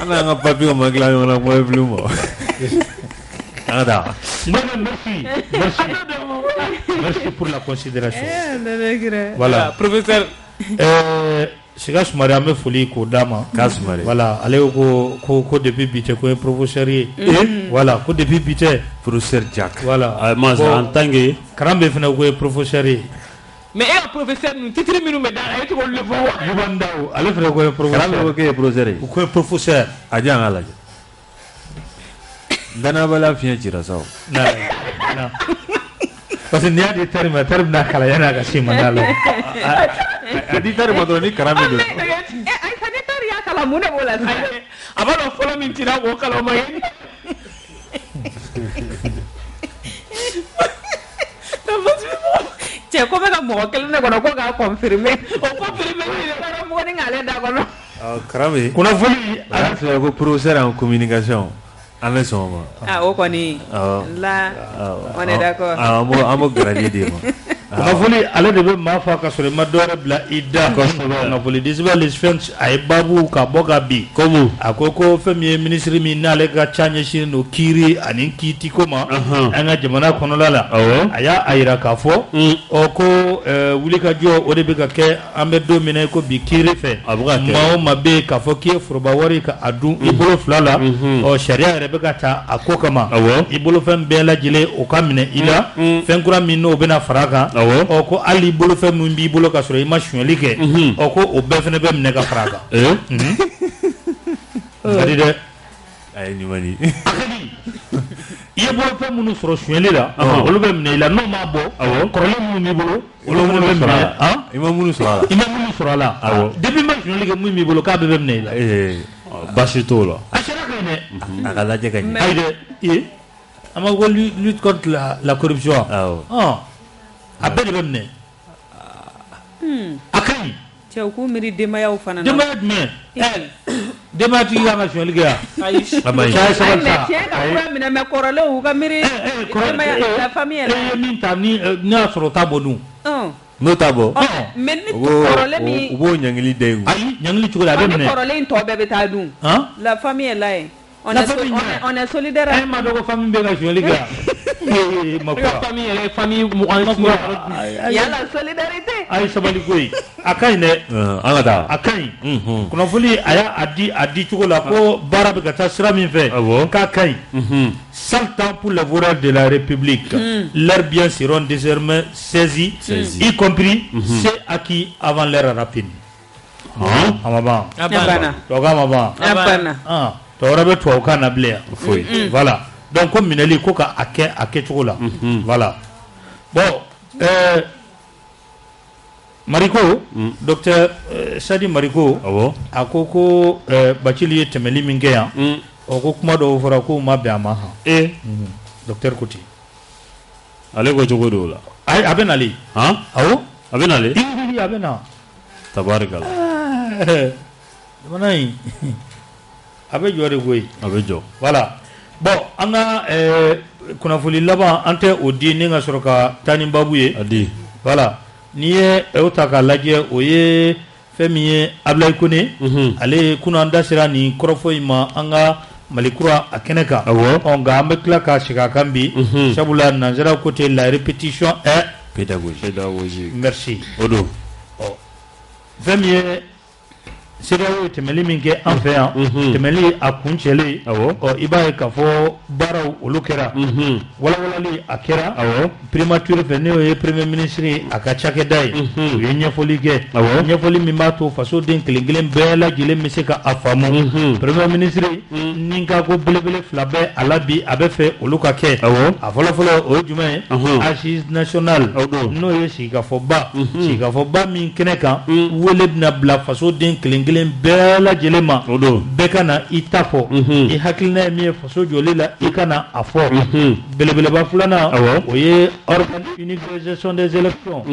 [SPEAKER 6] ana nga papi ko magla yo na mo plumo ada
[SPEAKER 2] merci pour la considération
[SPEAKER 5] voilà
[SPEAKER 2] professeur Sigas Mariam Foli ko dama
[SPEAKER 6] Kasmare
[SPEAKER 2] voilà allez ko depuis bité ko professeur voilà ko depuis bité
[SPEAKER 6] professeur Jack
[SPEAKER 2] voilà
[SPEAKER 3] mas en tant que
[SPEAKER 2] karambe fena ko professeur
[SPEAKER 4] mais un professeur nous titre minu me dara yiti ko le fo
[SPEAKER 2] yubandao ale fena ko professeur
[SPEAKER 6] ko professeur aja ngala dana bala fiya jira saw
[SPEAKER 2] na parce que ni adi terme na kala yana ga si mandala
[SPEAKER 6] adi terme do ni karame do
[SPEAKER 5] ay sanitari ya kala muna bola sai
[SPEAKER 2] abalo folo min tira ko kala ma yini
[SPEAKER 5] che ko be ka mo kele ne kono ko ga confirmer o confirmer ni ba mo ni ngale da kono
[SPEAKER 6] karame
[SPEAKER 2] kuna foli
[SPEAKER 6] ala se ko professeur en communication avec son moment
[SPEAKER 5] o koni la on est d'accord
[SPEAKER 6] amo gradé de mo
[SPEAKER 2] kuna foli ale de be ma fa ka sore ma dore bla ida ko na foli disba les french ay babu ka boga bi
[SPEAKER 3] komu
[SPEAKER 2] akoko femi ministre mi nale ga chanye shi no kiri anin kiti koma anga jamana kono lala aya ayira ka fo o ko wuli ka jo o de be ka ke ambe domine ko bi kiri fe ma o mabe ka fo ki furba wari ka adu ibolo flala o sharia re be ka ta akoka ma ibolo fem be la jile o kamine ila fen kura mi no be na faraka o ko ali bolo fem mu bi bolo ka soro ima shweli ke o ko o be fene be mne ka faraka Jadi de
[SPEAKER 6] ay ni mani
[SPEAKER 2] iye bolo fem mu soro shweli la olu be mne ila no ma bo korole mu mi bolo olu mu be mne
[SPEAKER 6] ima munu
[SPEAKER 2] soro la depuis ma shweli ke mu mi bolo ka be mne ila
[SPEAKER 3] bashito la
[SPEAKER 2] ashara ka ne
[SPEAKER 6] akala je kany
[SPEAKER 2] ayde ama ko lutte contre la corruption abede be mne akai
[SPEAKER 5] che ku miri demaya u fana
[SPEAKER 2] demaya me demaya ti ya nation liga
[SPEAKER 6] amay
[SPEAKER 2] sai sa
[SPEAKER 5] che ka kura mina me korole u ga miri demaya la famille
[SPEAKER 2] la min ta ni na soro tabonu
[SPEAKER 6] no tabo
[SPEAKER 5] men ni korole mi
[SPEAKER 6] ubo nyangili deyu
[SPEAKER 2] ay nyangli ci ko la be mne
[SPEAKER 5] korole in to be ta dun la famille la on est solidaire
[SPEAKER 2] ay ma dogo famille be nation liga ma ko famille mu
[SPEAKER 5] yalla solidarité
[SPEAKER 2] ay sabali koy akay ne
[SPEAKER 6] angata
[SPEAKER 2] akay kuna fuli aya adi ci ko la ko barabe ka ta sira min fe ka kay 100 ans pour les voleurs de la République. Leurs biens seront désormais saisis, y compris ceux acquis avant leur rapine. Amaba. Toga maba. Torabe toka na blea. Voilà. Donc comme mineli koka ake chokola. Voilà. Bon, Mariko, docteur Sadi Mariko, akoko bachili temeli mingeya. Oko kuma do fora ko ma be amaha docteur Kuti
[SPEAKER 3] ale ko jogo do la
[SPEAKER 2] ay abenali awo
[SPEAKER 3] abenali
[SPEAKER 2] ingili abena
[SPEAKER 3] tabarikala
[SPEAKER 2] manai abe jore goy
[SPEAKER 3] abe jo
[SPEAKER 2] voilà bon anga kuna fuli laba ante odi ni nga soroka tani babuye
[SPEAKER 3] adi
[SPEAKER 2] voilà niye eutaka laje oye femiye ablay kone ale kuna andasira ni korofo ima anga malikura akeneka on ga ambe klaka shika kambi shabula nanzara côté la répétition est
[SPEAKER 3] pédagogique
[SPEAKER 2] merci
[SPEAKER 3] odo
[SPEAKER 2] femiye sirawo temeli minge en fait temeli akunchele ibaye kafo baraw olukera wala li akera primature veneo e premier ministre akachake dai yenye folige yenye foli mimato faso den klinglen bela gile miseka afamu premier ministre ninka ko belebele flabe alabi abefe oluka ke afolo o jume assise national no ye shika foba min keneka welebna bla faso den klinglen bela jelema bekana itafo I hakilna mi faso jolela ikana afo belebele ba fulana oye organe unique de gestion des élections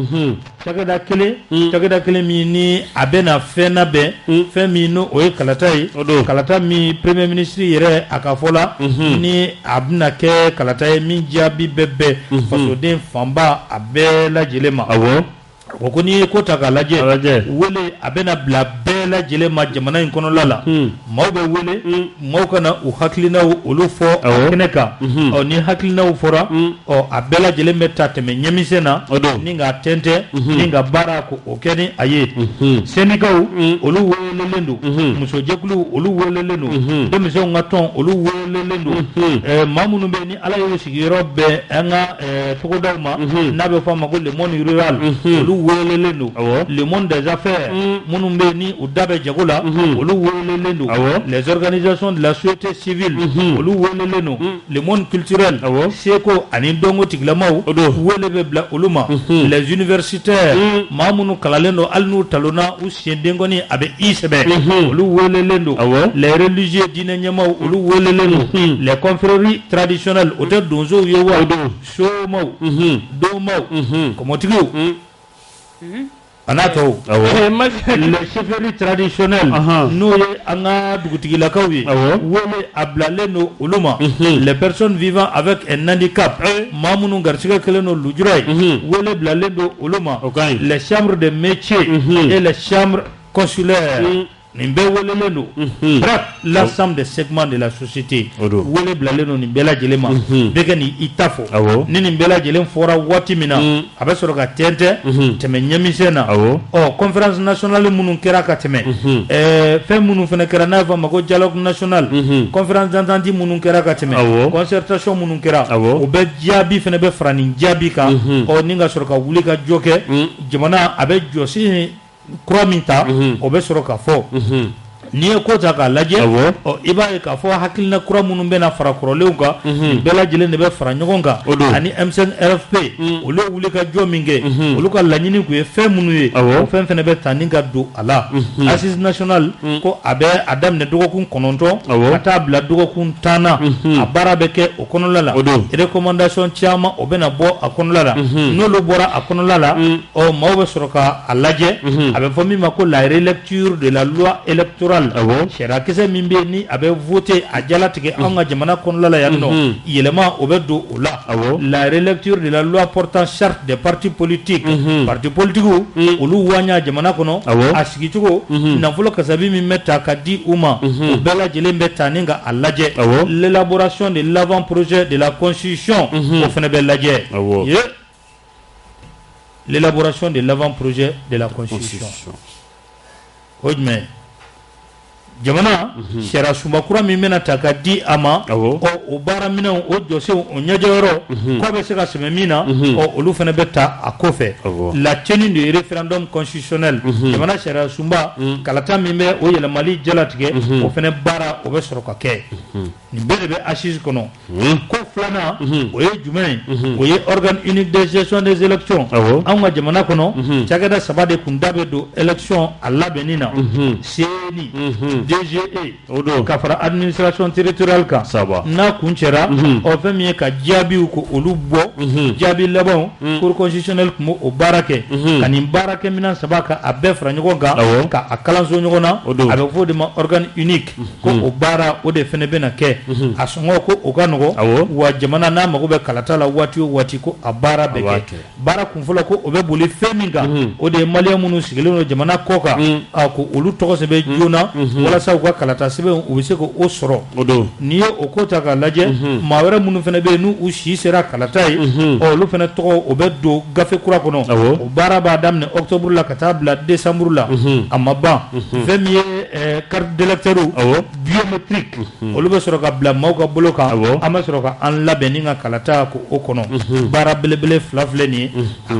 [SPEAKER 2] chakada kele mi ni abena fena be femi no oye kalata mi premier ministre yere akafola ni abna ke kalata mi jabi bebe faso den famba abela jelema wakoni ko taka laje wele abena bla bela jele ma jamana in kono lala mawbe wele mawkana u haklina ulu fo keneka o ni haklina u fora o abela jele meta teme nyemisena ninga tente ninga bara ko okeni aye senikaw ulu wele lendu muso jeklu ulu wele lendu demiso ngaton ulu wele lendu mamunu be ni ala yo sigiro be nga togodawma nabe fama ko le moni rural ulu welelen do le monde des affaires munun be ni o dabe jagola olu welelen do les organisations de la société civile olu welelen do le monde culturel seko ani dongo tiglamaw welebe bla oluma les universitaires mamunu kalalendo alnu talona u siendengoni abe isebe olu welelen do les religieux dine nyamaw olu welelen do les confréries traditionnelles ote donzo yewa shomaw domaw komotigo anato les chefferies traditionnelles nous anga dugutigila kawye wole ablaleno uluma les personnes vivant avec un handicap mamunu garsiga keleno lujurai wole blalendo uluma les chambres de métiers et les chambres consulaires nimbe weleleno bref l'ensemble des segments de la société wele blaleno nimbela jelema begani itafo ni nimbela jelen fora watimina abesoro ka tente teme nyemisena conférence nationale munun kera ka teme fe munun fene kera na fa mako dialogue national conférence d'entente munun kera ka teme concertation munun kera o be jabi fene be frani jabi ka o ninga soro ka wuli ka joke jamana abe josi croix minta obe soro ka fo ni ko ta ka laje o iba ka fo hakilna croix munun be na fara krolew ka bela jile ne be fara nyogonga ani M5 RFP ole wuli ka jominge olu ka lanyini ku e fe munu ye o fen fene be taninga do ala assise national ko abe adam ne dogo kun kononto ata bla dogo kun tana abara beke o konolala recommandation chama o be na bo akonolala no lo bora akonolala o mawbe soroka alaje abe fomi mako la relecture de la loi électorale shera kese mimbe ni abe voter a jalatike anga jamana konolala yanno yelema o be do ola la relecture de la loi portant charte des partis politiques parti politique olu wanya jamana kono asigitugo na fulo kasabi mi meta kadi uma o bela jelembe taninga alaje l'élaboration de l'avant-projet de la constitution o fene belaje l'élaboration de l'avant-projet de la constitution ojme jamana shera sumbakura mi mena takadi ama o bara mina o jose o nyajoro ko be se ka sememina o olu fene beta akofe la tenue du référendum constitutionnel jamana shera sumba kalata mi me o yele mali jalatige o fene bara o be soro ka ke ni bebe assise kono ko flana o ye jumain o ye organe unique de gestion des élections anga jamana kono chagada sabade kundabe do élection alla benina seni DGE kafara administration territoriale ka na kunchera o fe mi ka jabi ko olubo jabi labon cour constitutionnel ko o barake kanim barake minan sabaka abe fra nyogo ga ka akalanzo nyogo na abe fo de ma organe unique ko o bara o de fene bena ke asongo ko o kanogo wa jamana na mago be kalata la wati ko abara beke bara kunfula ko o be boli feminga o de maliya munu sigileno jamana koka ko olu togo sebe jona wala sa ko kalata sebe o be se ko o soro ni o ko ta ka laje mawere munu fene be nu u shi sera kalata yi o lu fene togo o be do gafe kura kono o bara ba damne octobre la katabla décembre la amaba vemie carte d'électeur biométrique o lu be soro ka bla mawka boloka ama soro ka an labeni nga kalata ko o kono bara belebele flafleni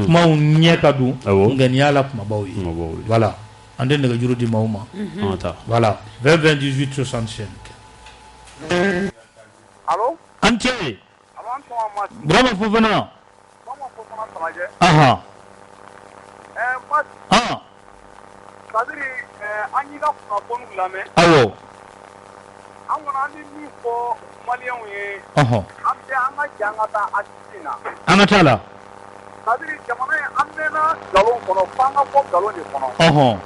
[SPEAKER 2] kuma nyeka du ngeni yala kuma bawi voilà ande ne juru di mauma voilà 20
[SPEAKER 7] Allô
[SPEAKER 2] ante
[SPEAKER 7] Allô
[SPEAKER 2] bravo fofana
[SPEAKER 7] travailler
[SPEAKER 2] aha
[SPEAKER 7] moi
[SPEAKER 2] ah
[SPEAKER 7] c'est-à-dire aniga pour bon lamé
[SPEAKER 2] awo
[SPEAKER 7] an wana ni mi ko malien ye
[SPEAKER 2] aha
[SPEAKER 7] ambe anga jangata asina
[SPEAKER 2] anatala
[SPEAKER 7] c'est-à-dire jamana amena galon kono fanga ko galon de kono
[SPEAKER 2] aha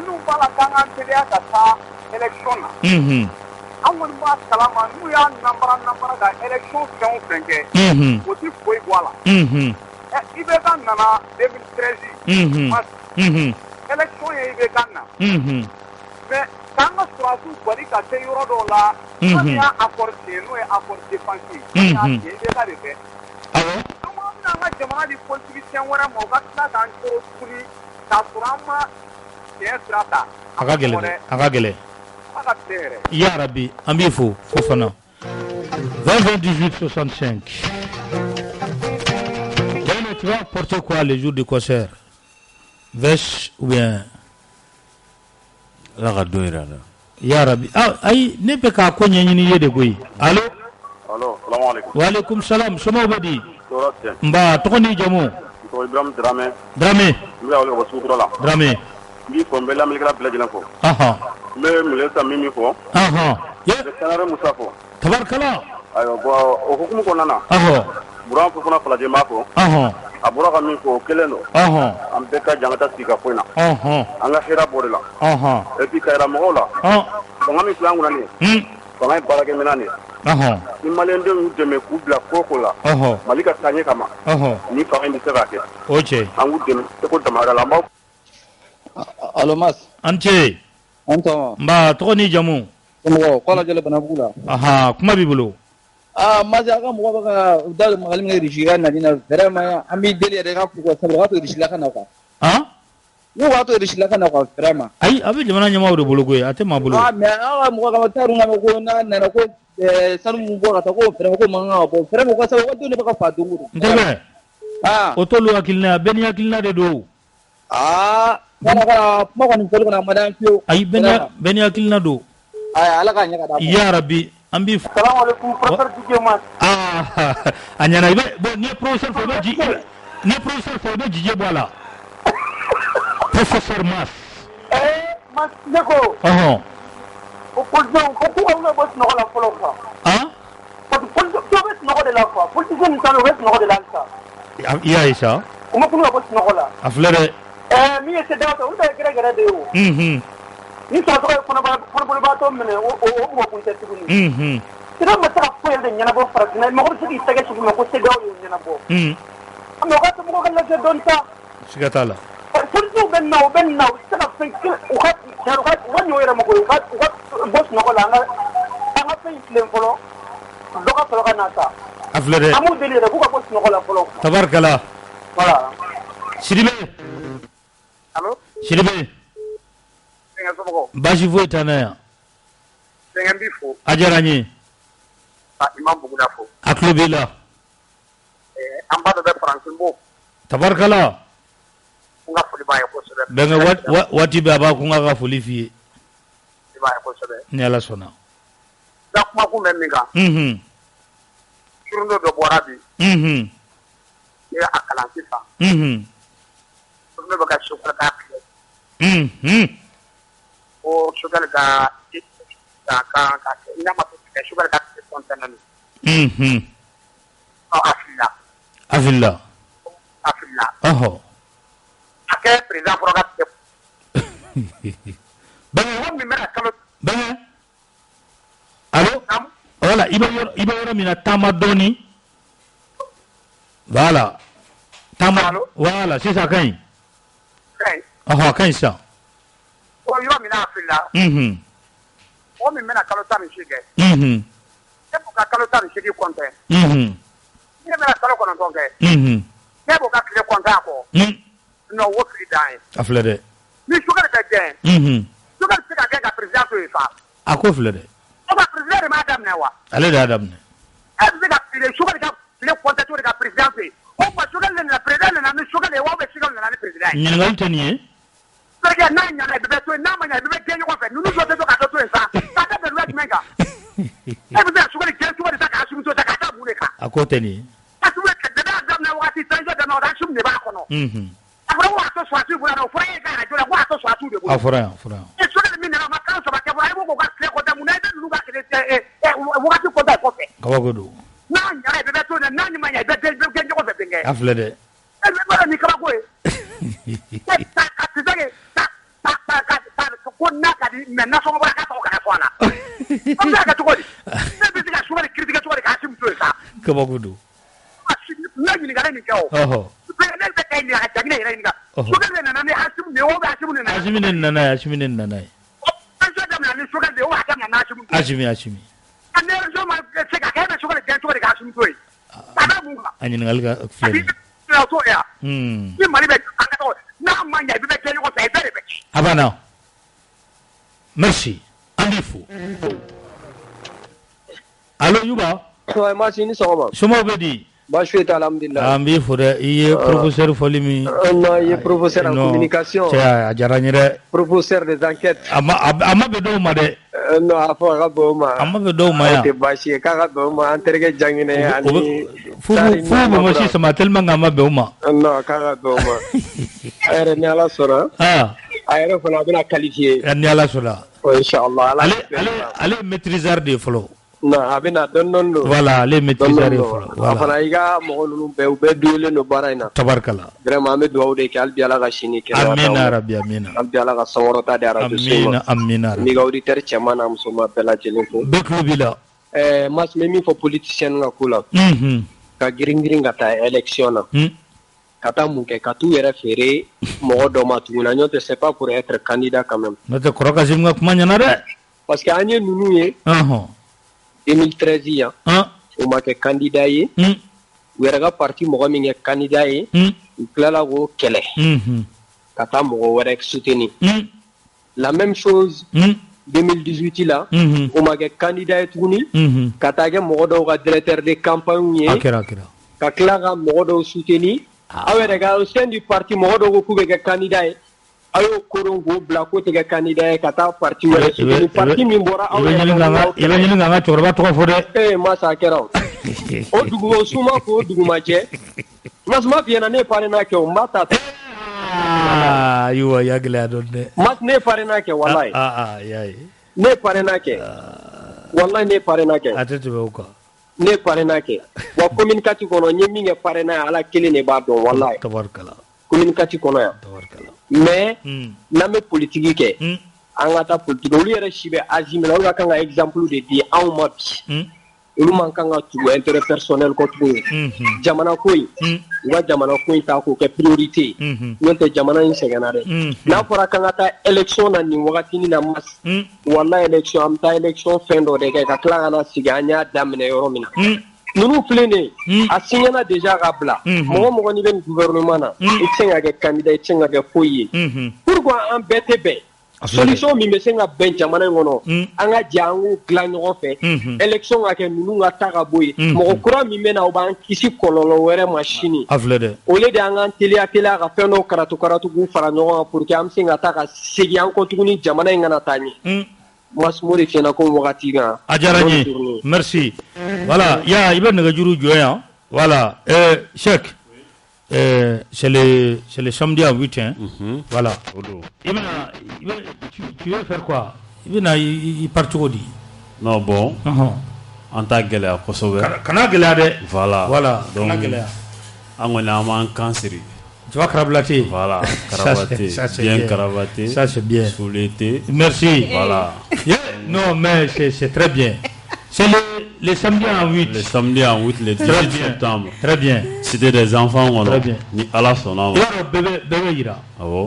[SPEAKER 7] nu bala kanga telia kata election na an wani ba salama nu ya nambara da election fenke o ti foi voilà ibe kan nana 2013 mas election ye ibe kan na mais kanga surasu bari ka te yoro do la ya apporter no e apporter défensif ya ibe ka de fe
[SPEAKER 2] awo
[SPEAKER 7] ama na jamana di politicien wara mo ka ta dan ko kuni ta surama strata
[SPEAKER 2] akagele ya rabbi ambifo fofana 20 18 65 tu vas porter quoi le jour du concert vache ou bien
[SPEAKER 6] la radio ira
[SPEAKER 2] ya rabbi ay ne be ka ko nyanyini yede koy allo
[SPEAKER 7] salamu alaikum
[SPEAKER 2] wa alaikum salam somo badi
[SPEAKER 7] torate
[SPEAKER 2] mba to ni jamu
[SPEAKER 7] ko Ibrahim
[SPEAKER 2] Drame
[SPEAKER 7] mi ya wala sukura la
[SPEAKER 2] Drame
[SPEAKER 7] mi ko mbela mi kala bla jina ko me mi sa mimi ko
[SPEAKER 2] ya
[SPEAKER 7] sanare musa ko
[SPEAKER 2] tabarkala
[SPEAKER 7] ayo bo o hukumu ko nana buran ko fana fala de mako abura ka min ko keleno am be ka jangata sika ko na anga hera borela e bi ka era mo la ko ngami plan nguna ni ko ngai barake minani ni malende yu deme ku bla koko la malika tanye kama ni fa indi sera ke
[SPEAKER 2] oche
[SPEAKER 7] angu dem ko damara la mbaw
[SPEAKER 8] alo mas
[SPEAKER 2] ante
[SPEAKER 8] anto
[SPEAKER 2] mba to ni jamu
[SPEAKER 8] ko la jele bana bula
[SPEAKER 2] kuma bibulo
[SPEAKER 8] mas aka mo baka dal magalim ngai rijiga na dina vraiment ami deli de ka ko sabra to rijiga kana ka wo wato rijiga kana ka vraiment
[SPEAKER 2] ai abi jamana nyama do bolo goy ate ma bolo
[SPEAKER 8] me mo ka taru na ko na ko sanu mo ko ta ko vraiment ko manga bo vraiment ko sa ko do ne baka fa dungu
[SPEAKER 2] ndebe otolu akilna beni akilna de do
[SPEAKER 8] kana ka mo ko ni ko na madan fiyo
[SPEAKER 2] ai beni akilna do
[SPEAKER 8] ala ka nyaka da
[SPEAKER 2] ya rabbi ambi
[SPEAKER 7] assalamu alaikum professeur Djema
[SPEAKER 2] anyana ibe bo ni professeur fo be ji ni professeur fo be ji bola professeur mas
[SPEAKER 7] mas neko o poljon ko ko wala bos no la folo ka ko poljon to bes no de la fa poljon ni tano bes no de la sa
[SPEAKER 2] ya isa
[SPEAKER 7] o mo ko bos no la
[SPEAKER 2] aflere
[SPEAKER 7] mi ese dato o da gere de o ni sa to ko na ba to mene o ko ko te tuguni tira ma ta ko yelde nyana bo fara na mo ko sigi tege su ko se dawo nyana bo am ko to mo ko la je don ta
[SPEAKER 2] sigatala
[SPEAKER 7] poljon ben na ta fa o ka jaru ka wani yo era mo ko ka bos no la nga pe islen folo do ka folo kana ta
[SPEAKER 2] aflere
[SPEAKER 7] amu deli de ko ka bos no la folo
[SPEAKER 2] tabarkala
[SPEAKER 7] voilà
[SPEAKER 2] sidibe
[SPEAKER 7] allo
[SPEAKER 2] sidibe bashi fo tanaya
[SPEAKER 7] dengan bifo
[SPEAKER 2] ajaranye
[SPEAKER 7] imam bugu dafo
[SPEAKER 2] aklubila
[SPEAKER 7] ambado be france mbo
[SPEAKER 2] tabarkala
[SPEAKER 7] nga fuli baye ko sobe
[SPEAKER 2] benga wati baba ku nga fuli fi
[SPEAKER 7] baye ko sobe
[SPEAKER 2] ni ala sona
[SPEAKER 7] da kuma ku men minga surno do borabi ya akala sifa surno be ka shukra ka o sugar ga ka ina ma ka sugar ga kontanan afilla ake president program ben mi mera kalo
[SPEAKER 2] ben allo wala iba yoro mina tamadoni voilà voilà c'est ça kan kan ça
[SPEAKER 7] o yo mi na afilla o mi mena kalo tan shige e bu ka kalo tan shige konte ni mena kalo kono tonke ne bu ka kile konta ko no wo fi dai
[SPEAKER 2] aflede
[SPEAKER 7] ni sugar ka gen sugar ka gen ka president to ifa
[SPEAKER 2] ako flede
[SPEAKER 7] o ba president ma adam ne wa
[SPEAKER 2] ale da adam ne
[SPEAKER 7] e bi ka kile sugar ka kile konta to ka president o ba sugar le na president na ni sugar le wa be sugar na ni president
[SPEAKER 2] ni ngal tani
[SPEAKER 7] porque na nyana bebe to na manya bebe genyo kwa fe nunu zote to ka to ensa ta ta be red mega e be sugar ke sugar ta ka asum to ta ka ta bule ka
[SPEAKER 2] akoteni
[SPEAKER 7] asu we ke bebe adam na wakati sanjo da na da asum ne ba kono afro wa to swatu bula no fo e ka na jora wa to swatu de bula
[SPEAKER 2] afra
[SPEAKER 7] e sugar mi na ma kan so ba ke bula e bo ka kle ko da mu na de lu ba ke wakati ko da ko fe
[SPEAKER 2] kawagodo
[SPEAKER 7] na nyana bebe to na ni manya bebe genyo ko fe benge
[SPEAKER 2] aflede
[SPEAKER 7] e be ba ni ka ko e ta ka tsage ko na ka di me na so mo ba ka to ka fona o na ka to ko ne bi ka suwa kritika to ka sim to sa
[SPEAKER 2] kawagodo
[SPEAKER 7] na ni ga ni ka o pe ne be ka ni ha jagine ni ga so ga ne na ni asim ne o ga asim ne na
[SPEAKER 2] ashiminen nana
[SPEAKER 7] o so da na ni so ga de o ha na na asim
[SPEAKER 2] ashimi
[SPEAKER 7] ane so ma se ka ka so ga ke to ka asim to ta da mu
[SPEAKER 2] anyin ngal ga flede
[SPEAKER 7] na to ya ni mali be an ka to na manya be ke ni ko fe be
[SPEAKER 2] abana merci andifu allo yuba
[SPEAKER 8] so ma sini so ma
[SPEAKER 2] somo bedi
[SPEAKER 9] Bashi ta alhamdulillah.
[SPEAKER 2] Ambi fure iye professeur Folimi.
[SPEAKER 9] Non, il est professeur en communication.
[SPEAKER 2] C'est Jaranyere.
[SPEAKER 9] Professeur des enquêtes.
[SPEAKER 2] Ama be do ma de.
[SPEAKER 9] Non, afa ga bo ma.
[SPEAKER 2] Ama be do ma ya.
[SPEAKER 9] Te bashi ka ga bo ma anterge jangine ani.
[SPEAKER 2] Fu mo shi sama tellement ngama be ma.
[SPEAKER 9] Non, ka ga bo ma. Ayre ni ala sora. Ayre fona bina qualifier.
[SPEAKER 2] Ni ala sora.
[SPEAKER 9] Inshallah.
[SPEAKER 2] Allez maîtriseur de flow.
[SPEAKER 9] Non, abina don.
[SPEAKER 2] Voilà, les maîtriseurs de flow.
[SPEAKER 9] Voilà. Afana iga mo lulu be dole no baraina.
[SPEAKER 2] Tabarkala.
[SPEAKER 9] Vraiment me do de ke albi ala ga shini ke.
[SPEAKER 2] Amina rabbi amina.
[SPEAKER 9] Albi ala ga sawarata de arabu.
[SPEAKER 2] Amina.
[SPEAKER 9] Mi ga auditeur chama am so ma bela jelefo.
[SPEAKER 2] Beklo bila.
[SPEAKER 9] Mas memi fo politicien nga kula. Ka giring ta élection na. Kata munke katu yere fere mo do ma tuna nyote c'est pas pour être candidat quand même.
[SPEAKER 2] Nate koroka simga kuma nyana de.
[SPEAKER 9] Parce que anye nunu ye. 2013 ya. O ma ke candidat ye. Wera ga parti mo mi nge candidat ye. Klala go kele. Kata mo wera soutenir. La même chose 2018 là, o ma ke candidat tuni. Kata ge mo do ga directeur de campagne ye.
[SPEAKER 2] Akira.
[SPEAKER 9] Ka klala mo do soutenir. Awere au sein du parti modo ko kube ke candidat ayo korongo bla ko te ke candidat kata parti wala le parti min bora
[SPEAKER 2] awere nga chorba to fode
[SPEAKER 9] masa kero o dugu suma ko dugu maje mas ma biena ne pare na ke o mata
[SPEAKER 2] yuwa yagla donne
[SPEAKER 9] mas ne pare na ke wallahi
[SPEAKER 2] yayi
[SPEAKER 9] ne pare na ke wallahi ne pare na ke
[SPEAKER 2] atete be ko
[SPEAKER 9] ne parena ke wa communication kono nyemi nge parena ala kele ne ba don wallahi
[SPEAKER 2] tabarkala
[SPEAKER 9] communication kono ya tabarkala mais na me politique ke angata politique olu yere shibe azimela olu kan ga exemple de bi en mode olu man kan ga tu intérêt personnel ko tu jamana koy wa jamana koy ta ko ke priorité wonte jamana in seganare na fora kan ta election na ni wakati ni na mas wallahi election am ta election fin do de ka kala na siganya damne yoromina nunu plene asinyana déjà rabla mo ni ben gouvernement na itsenga ke candidat itsenga ke foyer pourquoi en BTB solution mi mesenga ben jamana ngono anga jangu glanyo fe election ake nunu ngata ka boy mo kura mi mena o ban kisi kololo were machine
[SPEAKER 2] aflede
[SPEAKER 9] ole de anga tele ka feno karatu gu fara no pour que am singa ta ka segi an ko tuguni jamana ngana tani masmuri fena ko wakati ga
[SPEAKER 2] ajarani merci voilà ya ibn nga juru joya voilà cheikh c'est le samedi à 8 hein. Voilà. Tu veux faire quoi? Il part où dit?
[SPEAKER 3] Non bon. En tant que là Kosovo. Voilà. Donc on a un cancer.
[SPEAKER 2] Tu vas cravater.
[SPEAKER 3] Voilà, cravater. Bien cravaté.
[SPEAKER 2] Ça c'est bien.
[SPEAKER 3] Sous l'été.
[SPEAKER 2] Merci.
[SPEAKER 3] Voilà.
[SPEAKER 2] Non mais c'est très bien. C'est le samedi en 8.
[SPEAKER 3] Le samedi en 8, le 18 septembre.
[SPEAKER 2] Très bien.
[SPEAKER 3] C'était des enfants, on
[SPEAKER 2] Très bien.
[SPEAKER 3] Ni à la sonne.
[SPEAKER 2] Bébé ira.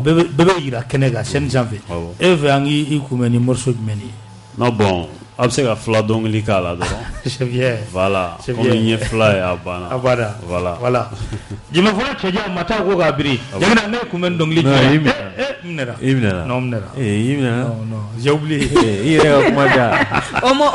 [SPEAKER 2] Bébé ira, Kenega, Senjanvé. Et Vangi, il coumeni, morceau de meni.
[SPEAKER 3] Non, bon. Après, la fladong likala.
[SPEAKER 2] C'est bien.
[SPEAKER 3] Voilà. Comme il y a fly à Bana.
[SPEAKER 2] Abada.
[SPEAKER 3] Voilà.
[SPEAKER 2] Je me vois que tu as matin au Gabri. Il y a un mec qui m'a donné
[SPEAKER 3] Imnera.
[SPEAKER 2] Non, Imnera. Non, j'ai oublié.
[SPEAKER 5] Omo.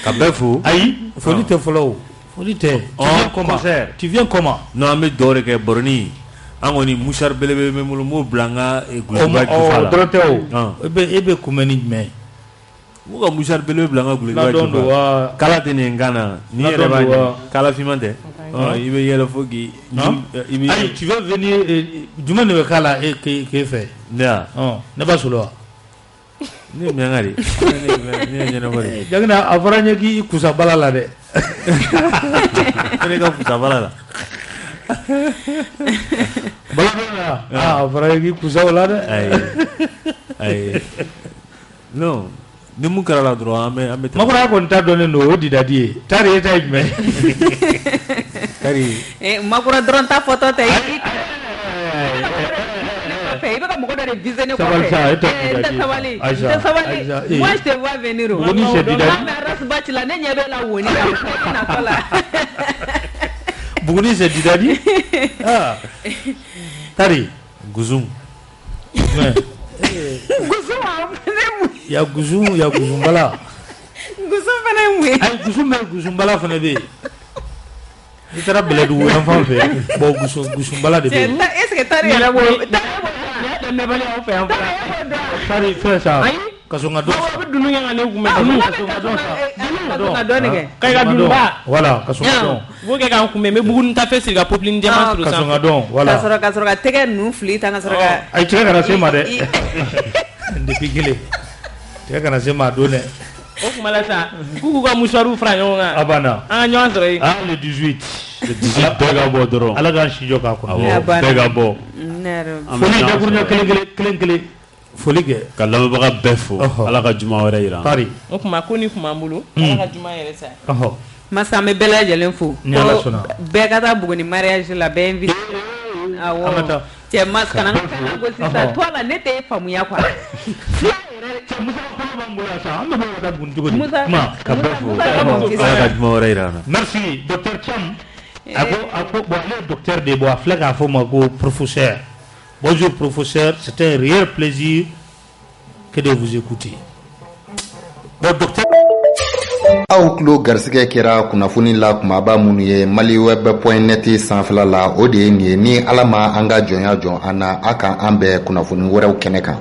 [SPEAKER 3] Kabefou.
[SPEAKER 2] Aïe, faut te follow. Tu viens comment?
[SPEAKER 6] Non, mais d'or que Borni. Angoni Mouchar Belebe Memulumo Blanga et
[SPEAKER 2] Gouba. Ebe Koumeni me.
[SPEAKER 6] Muga Mouchar Belebe Blanga Gouba. Kala Ngana. Ni Kala Fimante. Il y a le fogi.
[SPEAKER 2] Aïe, tu veux venir. Du moins, le Kala et qui fait. Non, n'est pas sous l'eau.
[SPEAKER 6] Ni mengari ni nyenogori
[SPEAKER 2] jagna avaranya ki kusabala la de
[SPEAKER 6] kene ka kusabala
[SPEAKER 2] balana avaranya ki kusabala de
[SPEAKER 6] ay non ni mu kala la droit ame
[SPEAKER 2] makora ko nta donne no di dadi tari eta me
[SPEAKER 6] tari
[SPEAKER 5] makora drone ta photo te Moi je te vois venir.
[SPEAKER 2] Buguni c'est Didadi. Ah. Tari.
[SPEAKER 6] Guzum.
[SPEAKER 2] Ya Guzum bala.
[SPEAKER 5] Guzum fana mwe.
[SPEAKER 2] Ay Guzum bala fana be. Ni tara beledu en fa fe. Bo Guzum bala de be.
[SPEAKER 5] Est-ce que Tari era bo?
[SPEAKER 4] Ne bale au fe en fa.
[SPEAKER 2] Tari fe sa. Kasonga do.
[SPEAKER 4] Dunu yang ane kuma dunu kasonga do sa.
[SPEAKER 5] Kasonga do ne ke.
[SPEAKER 4] Kai ga dunu ba.
[SPEAKER 2] Voilà, kasonga do.
[SPEAKER 4] Bo ke kan kuma me bugun ta fe sirga poplin jama tru sa.
[SPEAKER 2] Kasonga do, voilà.
[SPEAKER 5] Kasonga tege nu fli tanga soroga.
[SPEAKER 2] Ay tege kana sema de. Depuis gile. Tege kana sema do ne.
[SPEAKER 4] O kuma la sa. Kuku ga musaru fra nyonga.
[SPEAKER 2] Abana.
[SPEAKER 4] Ah nyon soro yi.
[SPEAKER 2] Ah le 18.
[SPEAKER 3] Le 18 bega bo doro.
[SPEAKER 2] Ala ga shijo ka ko.
[SPEAKER 3] Bega bo.
[SPEAKER 5] Nero.
[SPEAKER 2] Foli da kurnya kele. Foli ke.
[SPEAKER 3] Kala ba befo. Ala ka juma wara ira.
[SPEAKER 2] Tari.
[SPEAKER 4] O kuma ko ni kuma mbulu. Ala ka juma yere sa.
[SPEAKER 5] Masa me bela jelen fo.
[SPEAKER 2] Ni ala sona.
[SPEAKER 5] Be ka ta buguni mariage la be invité. Awo. Te mas kana ko sisa to ala ne te famu ya kwa.
[SPEAKER 2] Merci, docteur Cham. Bon, docteur Debois, Fleck a fait mon professeur. Bonjour, professeur. C'est un réel plaisir que de vous écouter. Bon, docteur.
[SPEAKER 1] Aw tulo garisɛgɛ kɛra kunnafoni la kumaba minnu ye maliweb.net sanfɛla la o de ye nin ye ni ala ma an ka jɔnya jɔn an na a kan an bɛɛ kunnafoni wɛrɛw kɛnɛ kan